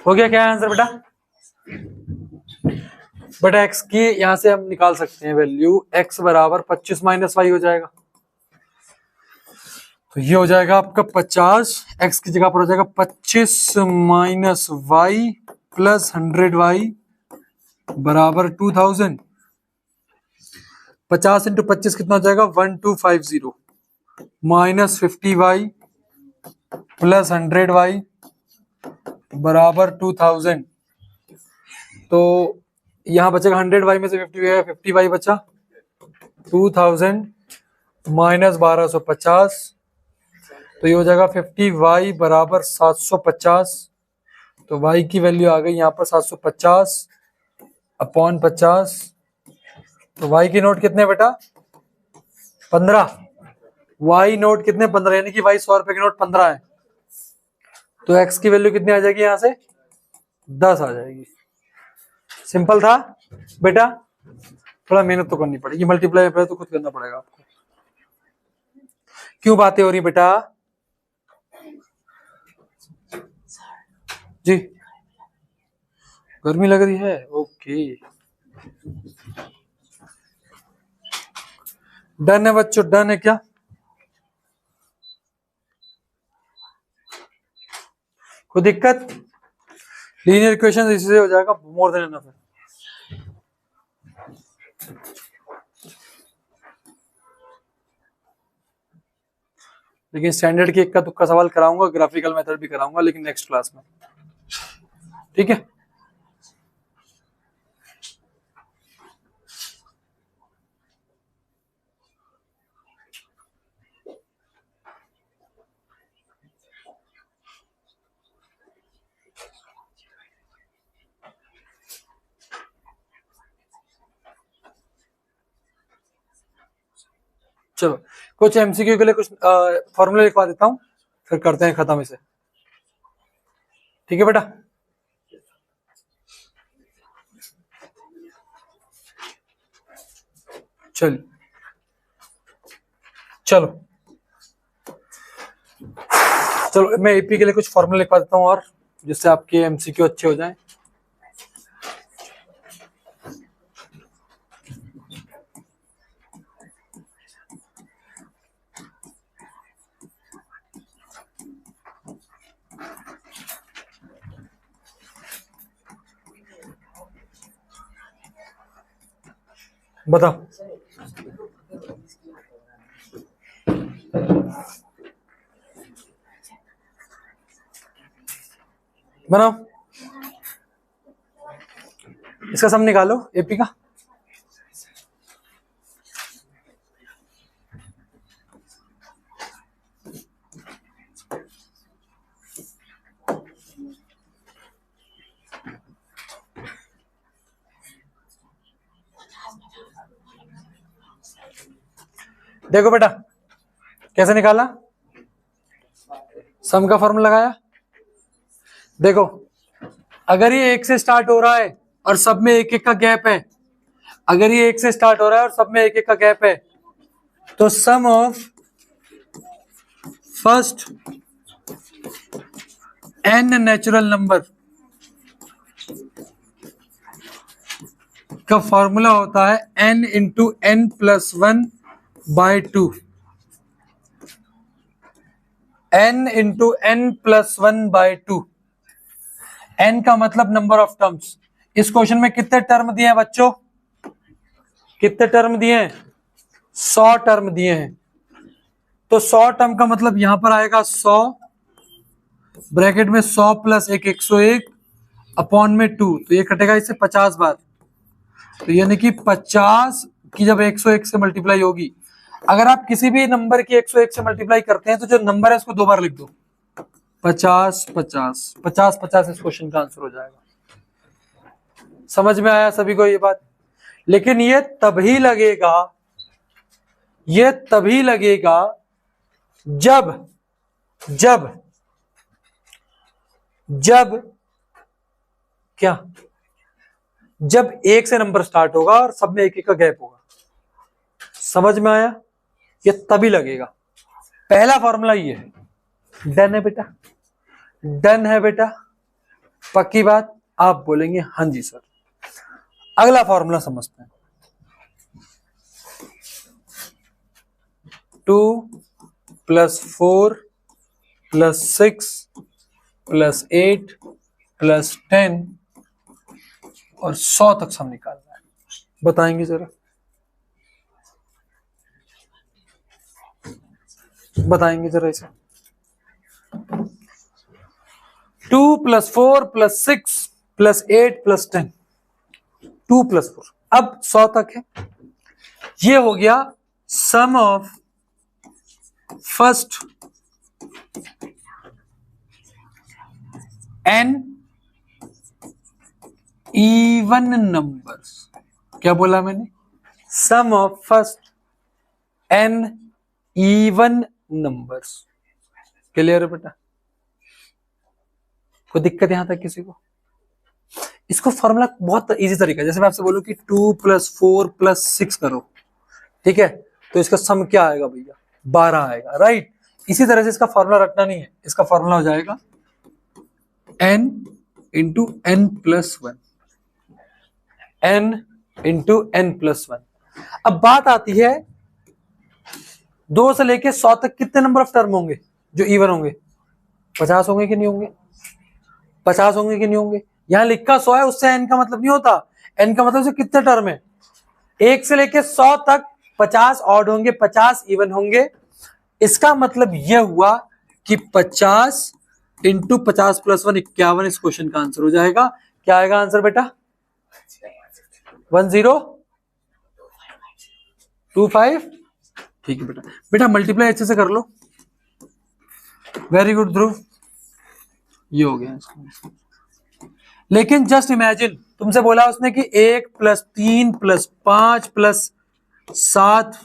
हो गया क्या आंसर बेटा? बेटा x की यहां से हम निकाल सकते हैं वैल्यू, x बराबर 25 माइनस वाई हो जाएगा, तो ये हो जाएगा आपका 50, x की जगह पर हो जाएगा 25 माइनस वाई प्लस 100y बराबर 2000। 50 इंटू 25 कितना हो जाएगा? 1250 माइनस 50y प्लस 100y बराबर 2000। तो यहां बचेगा 100y में से 50y बचा, 2000 माइनस 1250, तो ये हो जाएगा 50y बराबर 750। तो y की वैल्यू आ गई यहाँ पर 750 अपॉन 50। तो y की नोट कितने बेटा? 15। y नोट कितने? 15, यानी कि y 100 रुपए की नोट 15 है। तो x की वैल्यू कितनी आ जाएगी? यहाँ से 10 आ जाएगी। सिंपल था बेटा, थोड़ा मेहनत तो करनी पड़ेगी, मल्टीप्लाई तो खुद करना पड़ेगा आपको। क्यों बातें हो रही बेटा जी? गर्मी लग रही है? ओके, डन है बच्चों, डन है क्या? कोई दिक्कत? लीनियर इक्वेशन इससे हो जाएगा मोर देन एनफ है। लेकिन स्टैंडर्ड की इक्का दुक्का सवाल कराऊंगा, ग्राफिकल मेथड भी कराऊंगा, लेकिन नेक्स्ट क्लास में, ठीक है? चलो कुछ एमसीक्यू के लिए कुछ फॉर्मूले लिखवा देता हूं, फिर करते हैं खत्म इसे, ठीक है बेटा? चलिए चलो चलो मैं एपी के लिए कुछ फॉर्मूला लिखवा देता हूँ और जिससे आपके एमसीक्यू अच्छे हो जाएं। बताओ बनाओ, इसका सम निकालो एपी का। देखो बेटा कैसे निकाला, सम का फॉर्मूला लगाया। देखो अगर ये एक से स्टार्ट हो रहा है और सब में एक एक का गैप है, अगर ये एक से स्टार्ट हो रहा है और सब में एक एक का गैप है, तो sum of first n natural number का फॉर्मूला होता है n into n plus 1 by 2। n into n plus 1 by 2। n का मतलब नंबर ऑफ टर्म्स। इस क्वेश्चन में कितने टर्म दिए हैं बच्चों, कितने टर्म दिए हैं, 100 टर्म दिए हैं। तो 100 टर्म का मतलब यहां पर आएगा 100 ब्रैकेट में 100 प्लस 1 101 अपॉन में 2, तो ये कटेगा इससे 50 बार। तो यानी कि 50 की जब 101 से मल्टीप्लाई होगी, अगर आप किसी भी नंबर की 101 से मल्टीप्लाई करते हैं तो जो नंबर है उसको 2 बार लिख दो, 50 50 50 50 इस क्वेश्चन का आंसर हो जाएगा। समझ में आया सभी को ये बात। लेकिन ये तभी लगेगा, ये तभी लगेगा जब जब जब क्या, जब एक से नंबर स्टार्ट होगा और सब में एक एक का गैप होगा। समझ में आया, ये तभी लगेगा। पहला फॉर्मूला ये है। डन है बेटा, डन है बेटा, पक्की बात। आप बोलेंगे हाँ जी सर। अगला फॉर्मूला समझते हैं। 2 प्लस 4 प्लस 6 प्लस 8 प्लस 10 और 100 तक सम निकालना है। बताएंगे जरा, बताएंगे जरा इसे। 2 plus 4 plus 6 plus 8 plus 10, 2 plus 4, अब 100 तक है। ये हो गया sum of first n even numbers. क्या बोला मैंने, sum of first n even numbers. Clear है बेटा, कोई दिक्कत यहां तक किसी को? इसको फॉर्मूला बहुत इजी तरीका है। जैसे मैं आपसे बोलूं कि 2 प्लस 4 प्लस 6 करो, ठीक है, तो इसका सम क्या आएगा भैया, 12 आएगा, राइट। इसी तरह से इसका फॉर्मूला रटना नहीं है, इसका फॉर्मूला हो जाएगा n into n plus 1, n into n plus 1। अब बात आती है 2 से लेके 100 तक कितने नंबर ऑफ टर्म होंगे जो इवन होंगे? 50 होंगे कि नहीं होंगे? 50 होंगे कि नहीं होंगे? यहां लिखा 100 है, उससे n का मतलब नहीं होता। n का मतलब से कितने टर्म है, 1 से लेके 100 तक 50 ऑड होंगे, 50 इवन होंगे। इसका मतलब यह हुआ कि 50 इंटू 50 प्लस 1 51 इस क्वेश्चन का आंसर हो जाएगा। क्या आएगा आंसर बेटा? 1025। ठीक है बेटा, बेटा मल्टीप्लाई अच्छे से कर लो। वेरी गुड ध्रुव, ये हो गया इसका। लेकिन जस्ट इमेजिन, तुमसे बोला उसने कि 1 प्लस 3 प्लस 5 प्लस 7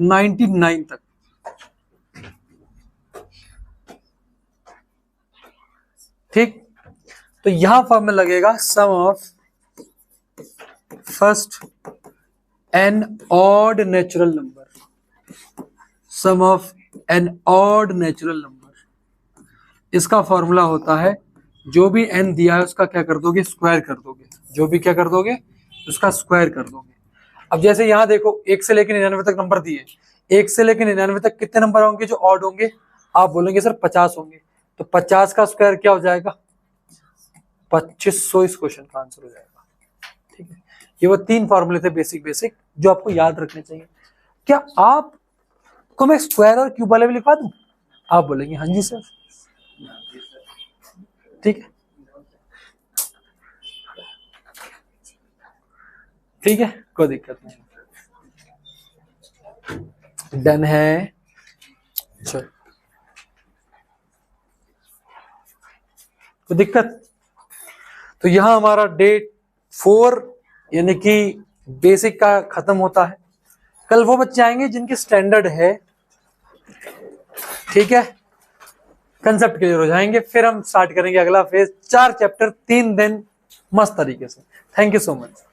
99 तक। ठीक, तो यहां फॉर्म में लगेगा sum of first n odd natural number, sum of n odd natural number, इसका फॉर्मूला होता है जो भी n दिया है उसका क्या कर दोगे, स्क्वायर कर दोगे, जो भी क्या कर दोगे उसका स्क्वायर कर दोगे। अब जैसे यहां देखो 1 से लेकर 99 तक नंबर दिए, 1 से लेकर 99 तक कितने नंबर होंगे जो ऑड होंगे, आप बोलेंगे सर 50 होंगे, तो 50 का स्क्वायर क्या हो जाएगा, 2500 इस क्वेश्चन का आंसर हो जाएगा। ठीक है, ये वो 3 फॉर्मूले थे बेसिक जो आपको याद रखने चाहिए। क्या आपको मैं स्क्वायर और क्यूब वाले भी लिखवा दूं, आप बोलेंगे हाँ जी सर, ठीक है, ठीक है, कोई दिक्कत नहीं, डन है। चलो, कोई दिक्कत, तो यहां हमारा डे 4 यानी कि बेसिक का खत्म होता है। कल वो बच्चे आएंगे जिनके स्टैंडर्ड है, ठीक है, कंसेप्ट क्लियर हो जाएंगे, फिर हम स्टार्ट करेंगे अगला फेज, 4 चैप्टर 3 दिन मस्त तरीके से। Thank you so much.